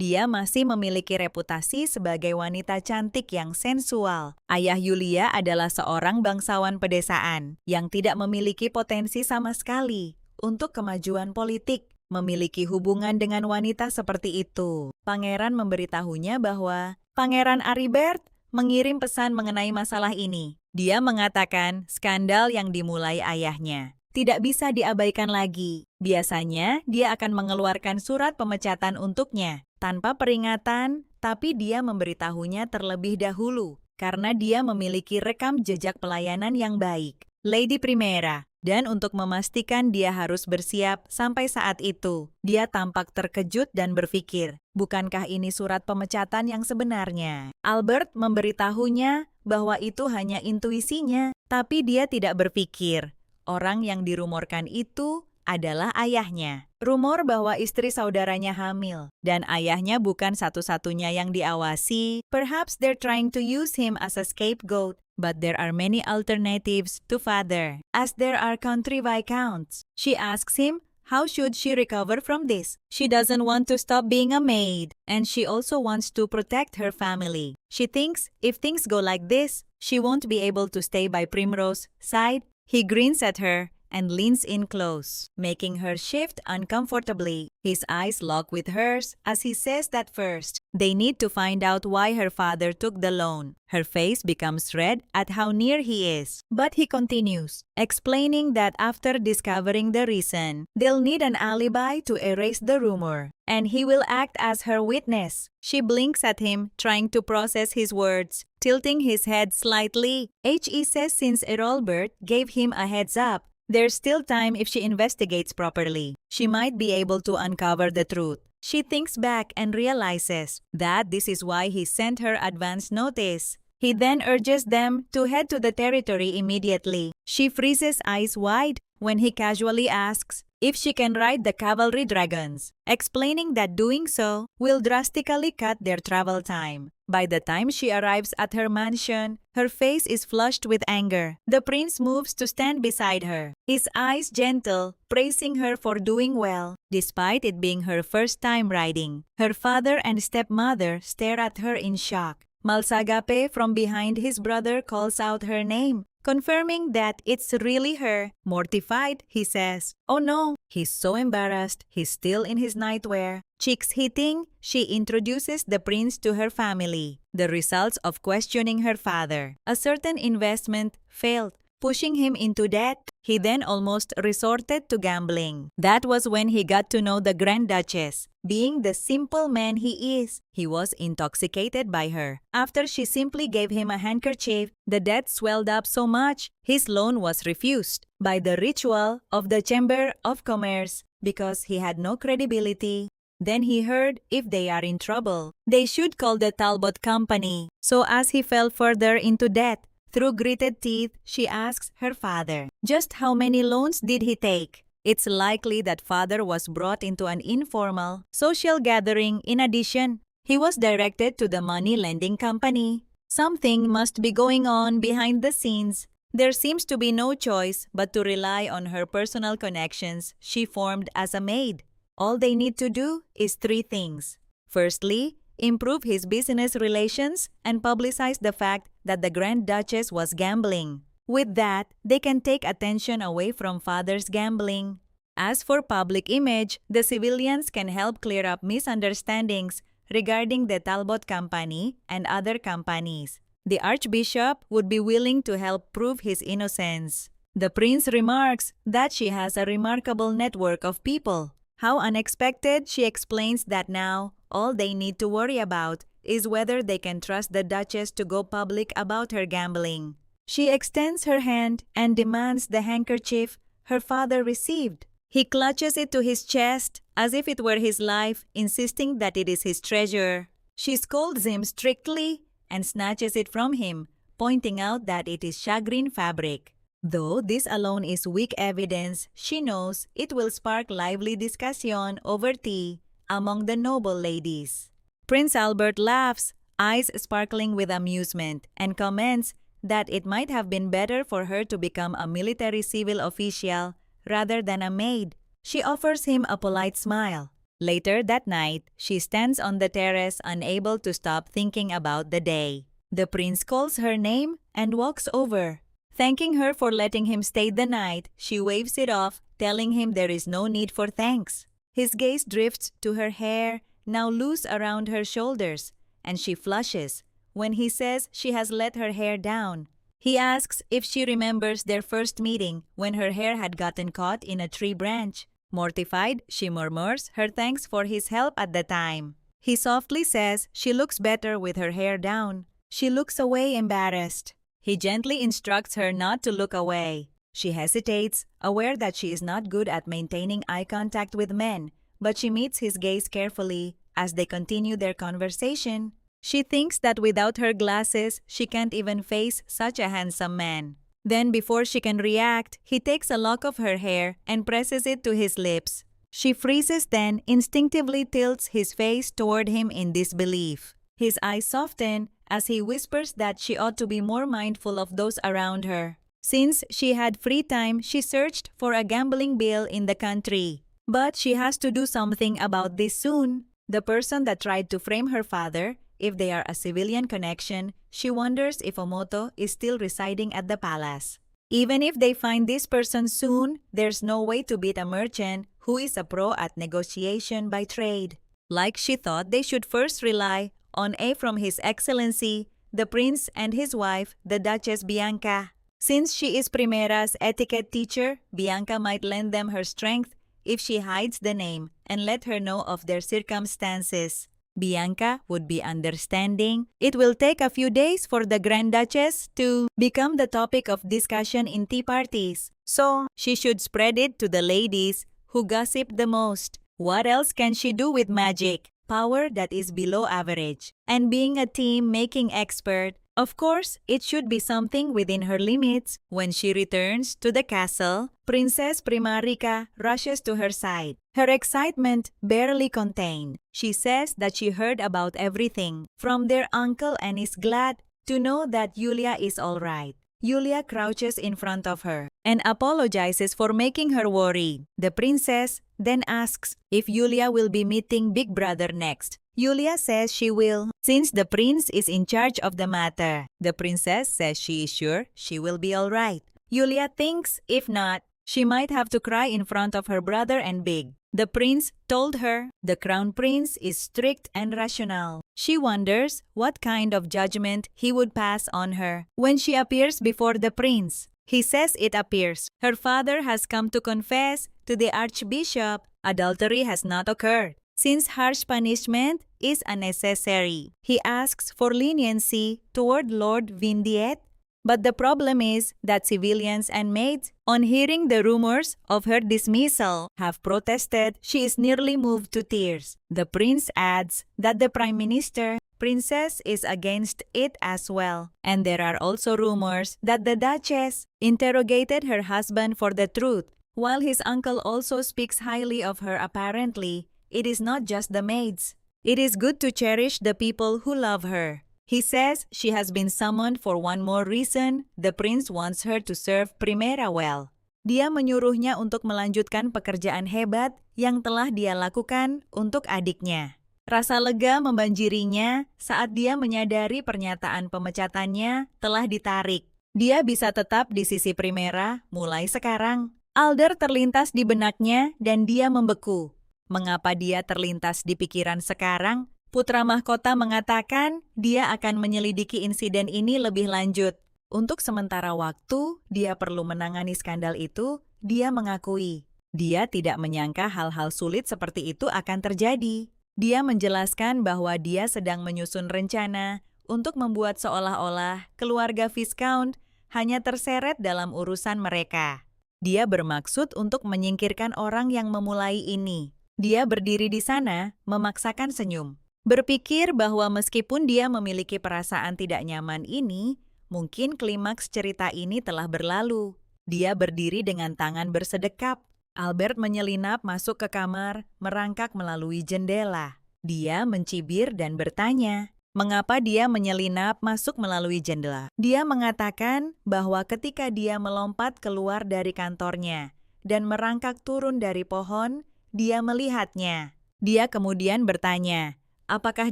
dia masih memiliki reputasi sebagai wanita cantik yang sensual. Ayah Yulia adalah seorang bangsawan pedesaan yang tidak memiliki potensi sama sekali untuk kemajuan politik. Memiliki hubungan dengan wanita seperti itu. Pangeran memberitahunya bahwa Pangeran Aribert mengirim pesan mengenai masalah ini. Dia mengatakan skandal yang dimulai ayahnya tidak bisa diabaikan lagi. Biasanya, dia akan mengeluarkan surat pemecatan untuknya tanpa peringatan, tapi dia memberitahunya terlebih dahulu karena dia memiliki rekam jejak pelayanan yang baik. Lady Primera. Dan untuk memastikan dia harus bersiap sampai saat itu, dia tampak terkejut dan berpikir, bukankah ini surat pemecatan yang sebenarnya? Albert memberitahunya bahwa itu hanya intuisinya, tapi dia tidak berpikir. Orang yang dirumorkan itu adalah ayahnya. Rumor bahwa istri saudaranya hamil, dan ayahnya bukan satu-satunya yang diawasi. Perhaps they're trying to use him as a scapegoat. But there are many alternatives to father, as there are country viscounts. She asks him, how should she recover from this? She doesn't want to stop being a maid, and she also wants to protect her family. She thinks if things go like this, she won't be able to stay by Primrose's side. He grins at her and leans in close, making her shift uncomfortably. His eyes lock with hers as he says that first, they need to find out why her father took the loan. Her face becomes red at how near he is, but he continues, explaining that after discovering the reason, they'll need an alibi to erase the rumor, and he will act as her witness. She blinks at him, trying to process his words, tilting his head slightly. He says since Errolbert gave him a heads up, there's still time if she investigates properly. She might be able to uncover the truth. She thinks back and realizes that this is why he sent her advance notice. He then urges them to head to the territory immediately. She freezes eyes wide when he casually asks if she can ride the cavalry dragons, explaining that doing so will drastically cut their travel time. By the time she arrives at her mansion, her face is flushed with anger. The prince moves to stand beside her, his eyes gentle, praising her for doing well, despite it being her first time riding. Her father and stepmother stare at her in shock. Malsagape from behind his brother calls out her name, confirming that it's really her. Mortified, he says, "Oh no." He's so embarrassed, he's still in his nightwear. Cheeks hitting, she introduces the prince to her family. The results of questioning her father. A certain investment failed, pushing him into debt. He then almost resorted to gambling. That was when he got to know the Grand Duchess. Being the simple man he is, he was intoxicated by her. After she simply gave him a handkerchief, the debt swelled up so much, his loan was refused by the ritual of the Chamber of Commerce because he had no credibility. Then he heard if they are in trouble, they should call the Talbot Company. So as he fell further into debt, through gritted teeth, she asks her father, just how many loans did he take? It's likely that father was brought into an informal, social gathering. In addition, he was directed to the money lending company. Something must be going on behind the scenes. There seems to be no choice but to rely on her personal connections she formed as a maid. All they need to do is 3 things. Firstly, improve his business relations and publicize the fact that the Grand Duchess was gambling. With that, they can take attention away from father's gambling. As for public image, the civilians can help clear up misunderstandings regarding the Talbot Company and other companies. The Archbishop would be willing to help prove his innocence. The prince remarks that she has a remarkable network of people. How unexpected, she explains that now, all they need to worry about is whether they can trust the Duchess to go public about her gambling. She extends her hand and demands the handkerchief her father received. He clutches it to his chest as if it were his life, insisting that it is his treasure. She scolds him strictly and snatches it from him, pointing out that it is shagreen fabric. Though this alone is weak evidence, she knows it will spark lively discussion over tea among the noble ladies. Prince Albert laughs, eyes sparkling with amusement, and comments that it might have been better for her to become a military civil official rather than a maid. She offers him a polite smile. Later that night, she stands on the terrace unable to stop thinking about the day. The prince calls her name and walks over. Thanking her for letting him stay the night, she waves it off, telling him there is no need for thanks. His gaze drifts to her hair, now loose around her shoulders, and she flushes when he says she has let her hair down. He asks if she remembers their first meeting when her hair had gotten caught in a tree branch. Mortified, she murmurs her thanks for his help at the time. He softly says she looks better with her hair down. She looks away, embarrassed. He gently instructs her not to look away. She hesitates, aware that she is not good at maintaining eye contact with men, but she meets his gaze carefully as they continue their conversation. She thinks that without her glasses, she can't even face such a handsome man. Then, before she can react, he takes a lock of her hair and presses it to his lips. She freezes, then instinctively tilts his face toward him in disbelief. His eyes soften as he whispers that she ought to be more mindful of those around her. Since she had free time, she searched for a gambling bill in the country. But she has to do something about this soon. The person that tried to frame her father, if they are a civilian connection, she wonders if Omoto is still residing at the palace. Even if they find this person soon, there's no way to beat a merchant who is a pro at negotiation by trade. Like she thought they should first rely on a from His Excellency, the Prince and his wife, the Duchess Bianca. Since she is Primera's etiquette teacher, Bianca might lend them her strength if she hides the name and let her know of their circumstances. Bianca would be understanding. It will take a few days for the Grand Duchess to become the topic of discussion in tea parties, so she should spread it to the ladies who gossip the most. What else can she do with magic? Power that is below average. And being a team-making expert, of course, it should be something within her limits. When she returns to the castle, Princess Primarica rushes to her side. Her excitement barely contained. She says that she heard about everything from their uncle and is glad to know that Yulia is all right. Yulia crouches in front of her and apologizes for making her worry. The princess then asks if Yulia will be meeting Big Brother next. Yulia says she will, since the prince is in charge of the matter. The princess says she is sure she will be all right. Yulia thinks if not, she might have to cry in front of her brother and Big. The prince told her the crown prince is strict and rational. She wonders what kind of judgment he would pass on her when she appears before the prince. He says it appears her father has come to confess to the archbishop adultery has not occurred, since harsh punishment is unnecessary. He asks for leniency toward Lord Vindiet, but the problem is that civilians and maids, on hearing the rumors of her dismissal, have protested. She is nearly moved to tears. The prince adds that the prime minister, princess, is against it as well. And there are also rumors that the duchess interrogated her husband for the truth. While his uncle also speaks highly of her apparently, it is not just the maids. It is good to cherish the people who love her. He says she has been summoned for one more reason. The prince wants her to serve Primera well. Dia menyuruhnya untuk melanjutkan pekerjaan hebat yang telah dia lakukan untuk adiknya. Rasa lega membanjirinya saat dia menyadari pernyataan pemecatannya telah ditarik. Dia bisa tetap di sisi Primera mulai sekarang. Alder terlintas di benaknya dan dia membeku. Mengapa dia terlintas di pikiran sekarang? Putra mahkota mengatakan dia akan menyelidiki insiden ini lebih lanjut. Untuk sementara waktu, dia perlu menangani skandal itu. Dia mengakui dia tidak menyangka hal-hal sulit seperti itu akan terjadi. Dia menjelaskan bahwa dia sedang menyusun rencana untuk membuat seolah-olah keluarga Viscount hanya terseret dalam urusan mereka. Dia bermaksud untuk menyingkirkan orang yang memulai ini. Dia berdiri di sana, memaksakan senyum. Berpikir bahwa meskipun dia memiliki perasaan tidak nyaman ini, mungkin klimaks cerita ini telah berlalu. Dia berdiri dengan tangan bersedekap. Albert menyelinap masuk ke kamar, merangkak melalui jendela. Dia mencibir dan bertanya, mengapa dia menyelinap masuk melalui jendela? Dia mengatakan bahwa ketika dia melompat keluar dari kantornya dan merangkak turun dari pohon, dia melihatnya. Dia kemudian bertanya, apakah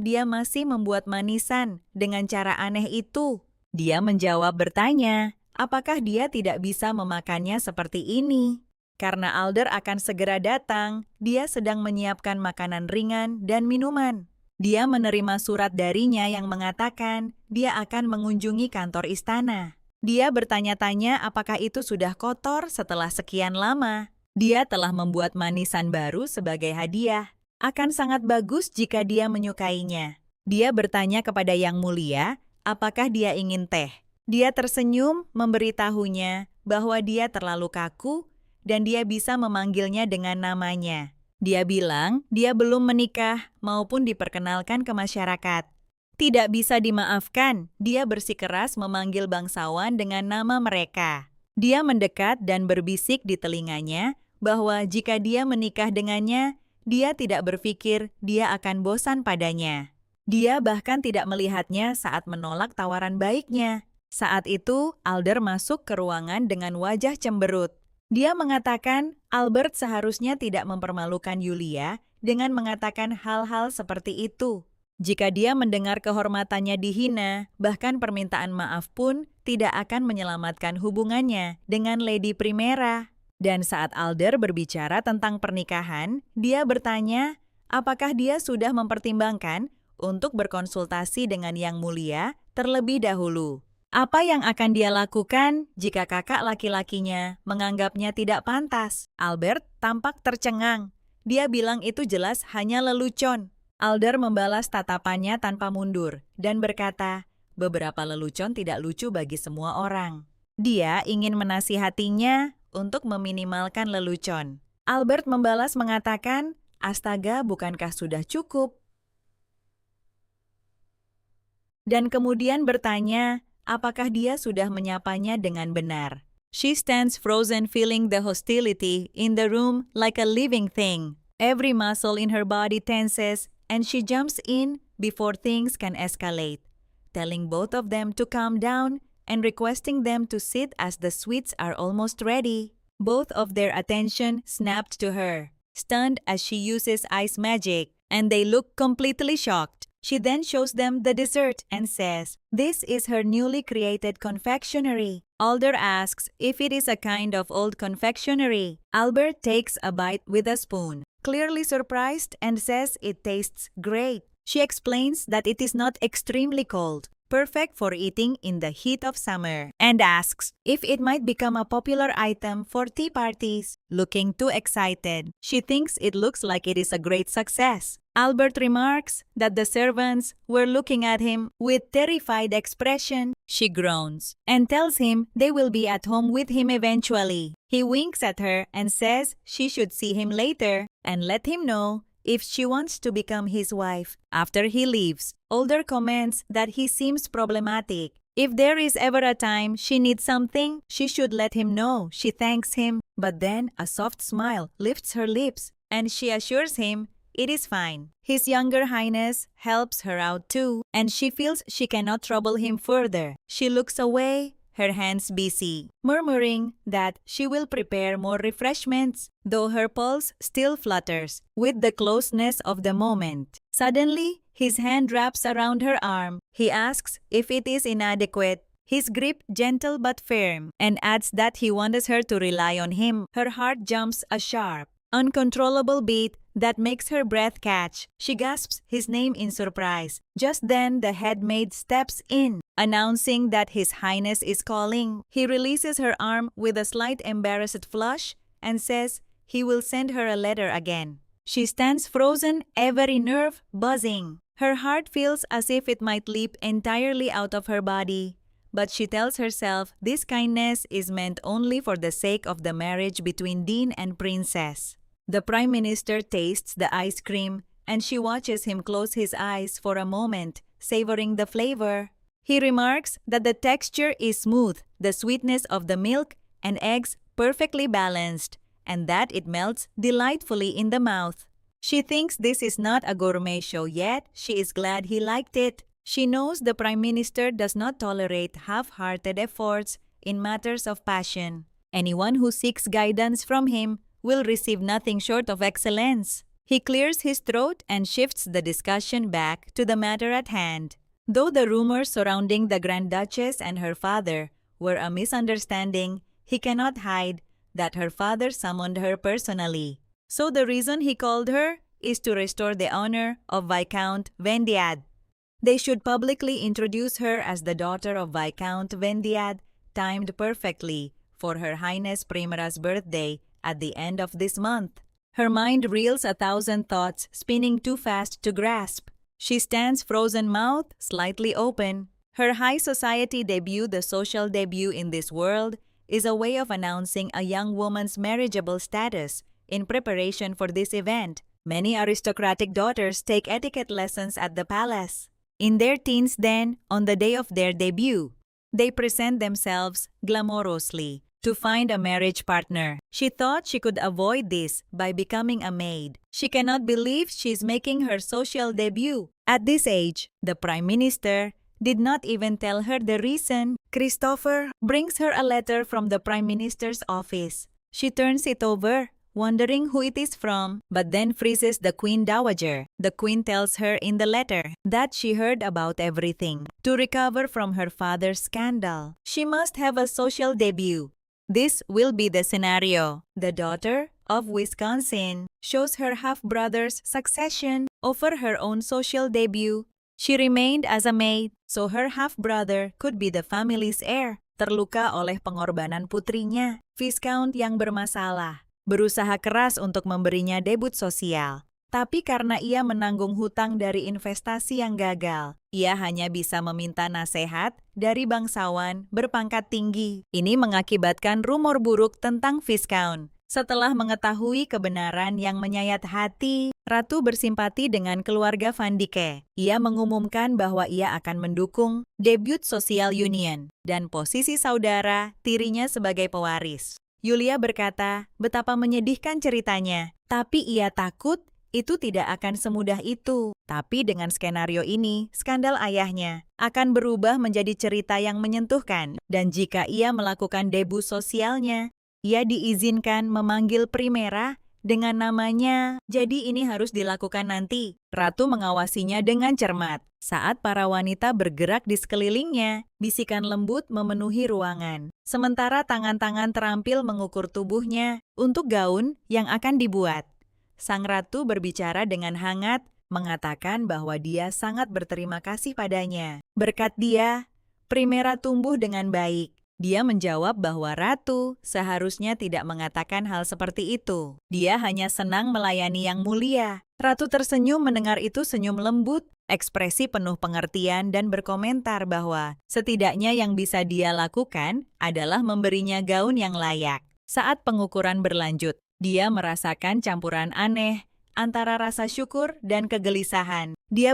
dia masih membuat manisan dengan cara aneh itu? Dia menjawab bertanya, apakah dia tidak bisa memakannya seperti ini? Karena Alder akan segera datang, dia sedang menyiapkan makanan ringan dan minuman. Dia menerima surat darinya yang mengatakan dia akan mengunjungi kantor istana. Dia bertanya-tanya apakah itu sudah kotor setelah sekian lama. Dia telah membuat manisan baru sebagai hadiah. Akan sangat bagus jika dia menyukainya. Dia bertanya kepada Yang Mulia, apakah dia ingin teh. Dia tersenyum memberitahunya bahwa dia terlalu kaku dan dia bisa memanggilnya dengan namanya. Dia bilang dia belum menikah maupun diperkenalkan ke masyarakat. Tidak bisa dimaafkan, dia bersikeras memanggil bangsawan dengan nama mereka. Dia mendekat dan berbisik di telinganya bahwa jika dia menikah dengannya, dia tidak berpikir dia akan bosan padanya. Dia bahkan tidak melihatnya saat menolak tawaran baiknya. Saat itu, Alder masuk ke ruangan dengan wajah cemberut. Dia mengatakan Albert seharusnya tidak mempermalukan Yulia dengan mengatakan hal-hal seperti itu. Jika dia mendengar kehormatannya dihina, bahkan permintaan maaf pun tidak akan menyelamatkan hubungannya dengan Lady Primera. Dan saat Alder berbicara tentang pernikahan, dia bertanya apakah dia sudah mempertimbangkan untuk berkonsultasi dengan Yang Mulia terlebih dahulu. Apa yang akan dia lakukan jika kakak laki-lakinya menganggapnya tidak pantas? Albert tampak tercengang. Dia bilang itu jelas hanya lelucon. Alder membalas tatapannya tanpa mundur dan berkata, beberapa lelucon tidak lucu bagi semua orang. Dia ingin menasihatinya untuk meminimalkan lelucon. Albert membalas mengatakan, astaga, bukankah sudah cukup? Dan kemudian bertanya, apakah dia sudah menyapanya dengan benar? She stands frozen, feeling the hostility in the room like a living thing. Every muscle in her body tenses, and she jumps in before things can escalate, telling both of them to calm down and requesting them to sit as the sweets are almost ready. Both of their attention snapped to her, stunned as she uses ice magic, and they look completely shocked. She then shows them the dessert and says, "This is her newly created confectionery." Alder asks if it is a kind of old confectionery. Albert takes a bite with a spoon, clearly surprised, and says it tastes great. She explains that it is not extremely cold, perfect for eating in the heat of summer, and asks if it might become a popular item for tea parties. Looking too excited, she thinks it looks like it is a great success. Albert remarks that the servants were looking at him with terrified expression. She groans and tells him they will be at home with him eventually. He winks at her and says she should see him later and let him know if she wants to become his wife. After he leaves, Alder comments that he seems problematic. If there is ever a time she needs something, she should let him know. She thanks him, but then a soft smile lifts her lips and she assures him it is fine. His younger highness helps her out too, and she feels she cannot trouble him further. She looks away, her hands busy, murmuring that she will prepare more refreshments, though her pulse still flutters with the closeness of the moment. Suddenly, his hand wraps around her arm. He asks if it is inadequate, his grip gentle but firm, and adds that he wants her to rely on him. Her heart jumps a sharp, uncontrollable beat that makes her breath catch. She gasps his name in surprise. Just then, the head maid steps in, announcing that His Highness is calling. He releases her arm with a slight embarrassed flush and says he will send her a letter again. She stands frozen, every nerve buzzing. Her heart feels as if it might leap entirely out of her body. But she tells herself this kindness is meant only for the sake of the marriage between Dean and Princess. The Prime Minister tastes the ice cream, and she watches him close his eyes for a moment, savoring the flavor. He remarks that the texture is smooth, the sweetness of the milk and eggs perfectly balanced, and that it melts delightfully in the mouth. She thinks this is not a gourmet show yet. She is glad he liked it. She knows the Prime Minister does not tolerate half-hearted efforts in matters of passion. Anyone who seeks guidance from him will receive nothing short of excellence. He clears his throat and shifts the discussion back to the matter at hand. Though the rumors surrounding the Grand Duchess and her father were a misunderstanding, he cannot hide that her father summoned her personally. So the reason he called her is to restore the honor of Viscount Vendiad. They should publicly introduce her as the daughter of Viscount Vendiad, timed perfectly for Her Highness Primera's birthday at the end of this month. Her mind reels 1,000 thoughts, spinning too fast to grasp. She stands frozen mouth slightly open. Her high society debut, the social debut in this world, is a way of announcing a young woman's marriageable status in preparation for this event. Many aristocratic daughters take etiquette lessons at the palace. In their teens then, on the day of their debut, they present themselves glamorously to find a marriage partner. She thought she could avoid this by becoming a maid. She cannot believe she's making her social debut. At this age, the Prime Minister did not even tell her the reason. Christopher brings her a letter from the Prime Minister's office. She turns it over, wondering who it is from, but then freezes the Queen Dowager. The Queen tells her in the letter that she heard about everything. To recover from her father's scandal, she must have a social debut. This will be the scenario. The daughter of Wisconsin shows her half-brother's succession over her own social debut. She remained as a maid, so her half-brother could be the family's heir. Terluka oleh pengorbanan putrinya, Viscount yang bermasalah berusaha keras untuk memberinya debut sosial. Tapi karena ia menanggung hutang dari investasi yang gagal, ia hanya bisa meminta nasihat dari bangsawan berpangkat tinggi. Ini mengakibatkan rumor buruk tentang Viscount. Setelah mengetahui kebenaran yang menyayat hati, Ratu bersimpati dengan keluarga Van Dyke. Ia mengumumkan bahwa ia akan mendukung debut sosial union dan posisi saudara tirinya sebagai pewaris. Yulia berkata betapa menyedihkan ceritanya, tapi ia takut itu tidak akan semudah itu. Tapi dengan skenario ini, skandal ayahnya akan berubah menjadi cerita yang menyentuhkan. Dan jika ia melakukan debut sosialnya, ia diizinkan memanggil Primera dengan namanya. Jadi ini harus dilakukan nanti. Ratu mengawasinya dengan cermat. Saat para wanita bergerak di sekelilingnya, bisikan lembut memenuhi ruangan. Sementara tangan-tangan terampil mengukur tubuhnya untuk gaun yang akan dibuat. Sang ratu berbicara dengan hangat, mengatakan bahwa dia sangat berterima kasih padanya. Berkat dia, Primera tumbuh dengan baik. Dia menjawab bahwa ratu seharusnya tidak mengatakan hal seperti itu. Dia hanya senang melayani yang mulia. Ratu tersenyum mendengar itu, senyum lembut, ekspresi penuh pengertian dan berkomentar bahwa setidaknya yang bisa dia lakukan adalah memberinya gaun yang layak. Saat pengukuran berlanjut, dia merasakan campuran aneh antara rasa syukur dan kegelisahan. Dia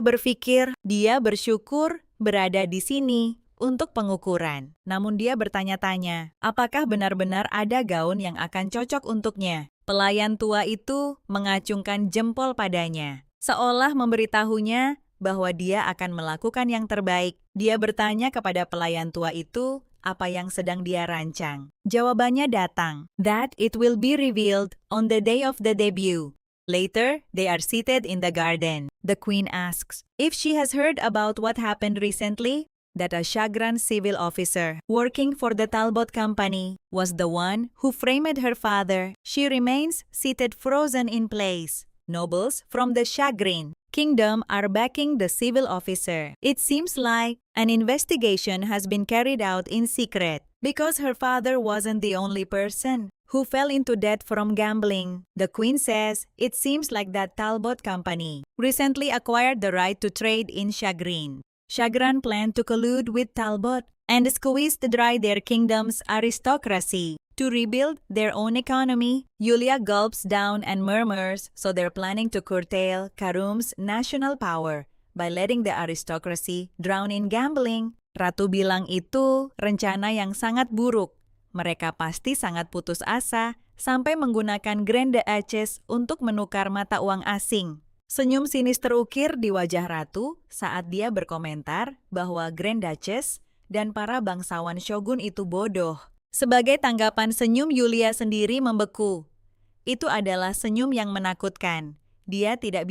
bersyukur berada di sini untuk pengukuran. Namun dia bertanya-tanya, apakah benar-benar ada gaun yang akan cocok untuknya? Pelayan tua itu mengacungkan jempol padanya, seolah memberitahunya bahwa dia akan melakukan yang terbaik. Dia bertanya kepada pelayan tua itu apa yang sedang dia rancang. Jawabannya datang, that it will be revealed on the day of the debut. Later, they are seated in the garden. The queen asks if she has heard about what happened recently, that a Shagran civil officer working for the Talbot Company was the one who framed her father. She remains seated frozen in place. Nobles from the Shagrin kingdom are backing the civil officer. It seems like an investigation has been carried out in secret because her father wasn't the only person who fell into debt from gambling. The queen says it seems like that Talbot Company recently acquired the right to trade in Shagrin. Shagran planned to collude with Talbot and squeeze dry their kingdom's aristocracy to rebuild their own economy. Yulia gulps down and murmurs, so they're planning to curtail Karum's national power by letting the aristocracy drown in gambling. Ratu bilang itu rencana yang sangat buruk. Mereka pasti sangat putus asa sampai menggunakan Grand Duchess untuk menukar mata uang asing. Senyum sinis terukir di wajah ratu saat dia berkomentar bahwa Grand Duchess dan para bangsawan shogun itu bodoh. Sebagai tanggapan, senyum Yulia sendiri membeku. Itu adalah senyum yang menakutkan. Dia tidak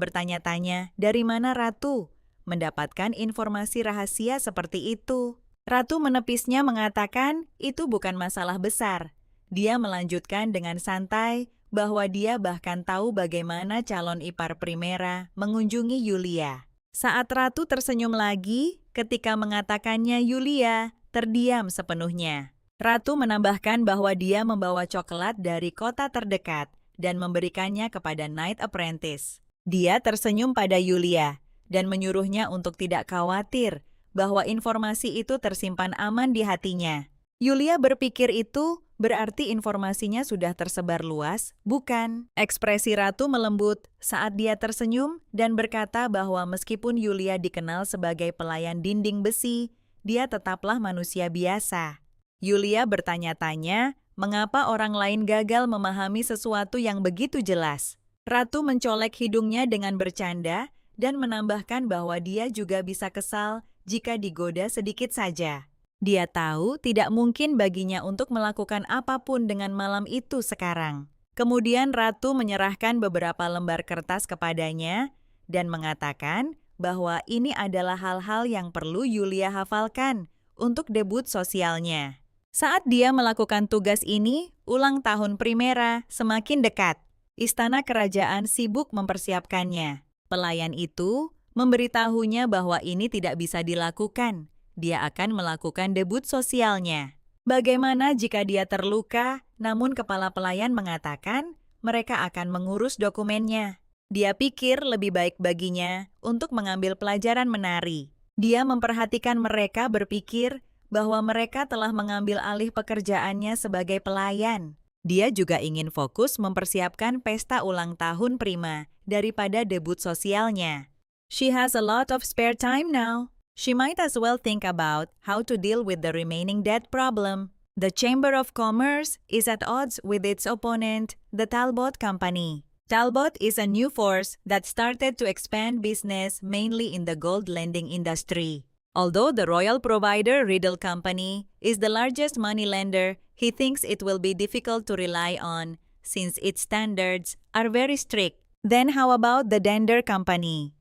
bertanya-tanya dari mana ratu mendapatkan informasi rahasia seperti itu. Ratu menepisnya mengatakan itu bukan masalah besar. Dia melanjutkan dengan santai bahwa dia bahkan tahu bagaimana calon ipar Primera mengunjungi Yulia. Saat ratu tersenyum lagi ketika mengatakannya, Yulia terdiam sepenuhnya. Ratu menambahkan bahwa dia membawa coklat dari kota terdekat dan memberikannya kepada Knight Apprentice. Dia tersenyum pada Yulia dan menyuruhnya untuk tidak khawatir bahwa informasi itu tersimpan aman di hatinya. Yulia berpikir itu berarti informasinya sudah tersebar luas, bukan? Ekspresi ratu melembut saat dia tersenyum dan berkata bahwa meskipun Yulia dikenal sebagai pelayan dinding besi, dia tetaplah manusia biasa. Yulia bertanya-tanya mengapa orang lain gagal memahami sesuatu yang begitu jelas. Ratu mencolek hidungnya dengan bercanda dan menambahkan bahwa dia juga bisa kesal jika digoda sedikit saja. Dia tahu tidak mungkin baginya untuk melakukan apapun dengan malam itu sekarang. Kemudian Ratu menyerahkan beberapa lembar kertas kepadanya dan mengatakan bahwa ini adalah hal-hal yang perlu Yulia hafalkan untuk debut sosialnya. Saat dia melakukan tugas ini, ulang tahun Primera semakin dekat. Istana kerajaan sibuk mempersiapkannya. Pelayan itu memberitahunya bahwa ini tidak bisa dilakukan. Dia akan melakukan debut sosialnya. Bagaimana jika dia terluka, namun kepala pelayan mengatakan mereka akan mengurus dokumennya. Dia pikir lebih baik baginya untuk mengambil pelajaran menari. Dia memperhatikan mereka berpikir bahwa mereka telah mengambil alih pekerjaannya sebagai pelayan. Dia juga ingin fokus mempersiapkan pesta ulang tahun Prima daripada debut sosialnya. She has a lot of spare time now. She might as well think about how to deal with the remaining debt problem. The Chamber of Commerce is at odds with its opponent, the Talbot Company. Talbot is a new force that started to expand business mainly in the gold lending industry. Although the royal provider Riddle Company is the largest money lender, he thinks it will be difficult to rely on since its standards are very strict. Then how about the Dender Company?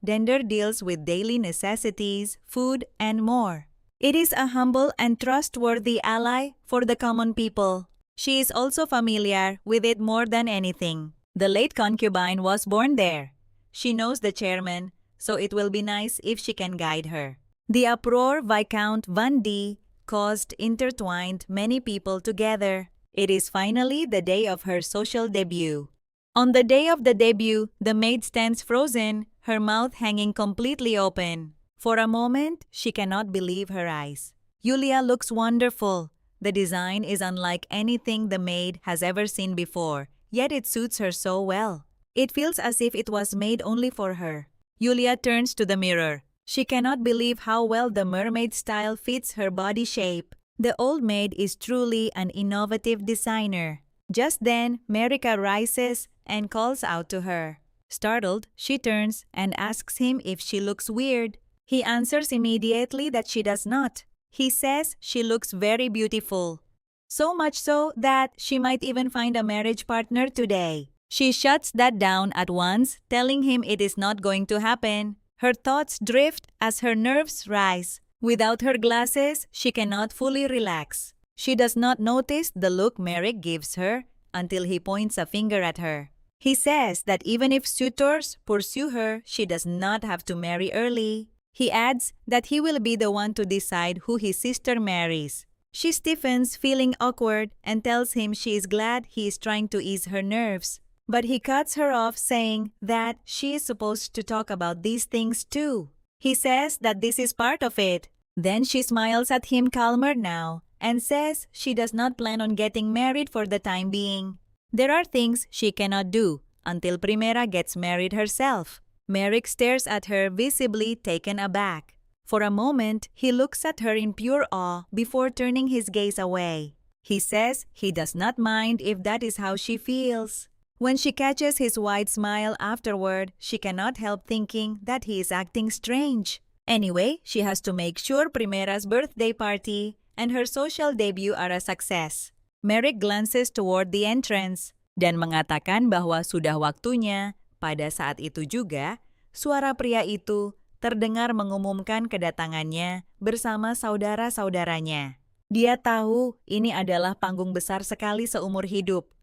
Dender deals with daily necessities, food, and more. It is a humble and trustworthy ally for the common people. She is also familiar with it more than anything. The late concubine was born there. She knows the chairman, so it will be nice if she can guide her. The uproar Viscount Van D caused intertwined many people together. It is finally the day of her social debut. On the day of the debut, the maid stands frozen, her mouth hanging completely open. For a moment, she cannot believe her eyes. Yulia looks wonderful. The design is unlike anything the maid has ever seen before, yet it suits her so well. It feels as if it was made only for her. Yulia turns to the mirror. She cannot believe how well the mermaid style fits her body shape. The old maid is truly an innovative designer. Just then, Marika rises and calls out to her. Startled, she turns and asks him if she looks weird. He answers immediately that she does not. He says she looks very beautiful. So much so that she might even find a marriage partner today. She shuts that down at once, telling him it is not going to happen. Her thoughts drift as her nerves rise. Without her glasses, she cannot fully relax. She does not notice the look Merrick gives her until he points a finger at her. He says that even if suitors pursue her, she does not have to marry early. He adds that he will be the one to decide who his sister marries. She stiffens, feeling awkward, and tells him she is glad he is trying to ease her nerves. But he cuts her off, saying that she is supposed to talk about these things too. He says that this is part of it. Then she smiles at him calmer now and says she does not plan on getting married for the time being. There are things she cannot do until Primera gets married herself. Merrick stares at her, visibly taken aback. For a moment, he looks at her in pure awe before turning his gaze away. He says he does not mind if that is how she feels. When she catches his wide smile afterward, she cannot help thinking that he is acting strange. Anyway, she has to make sure Primera's birthday party and her social debut are a success. Merrick glances toward the entrance dan mengatakan bahwa sudah waktunya. Pada saat itu juga, suara pria itu terdengar mengumumkan kedatangannya bersama saudara-saudaranya. Dia tahu ini adalah panggung besar sekali seumur hidup.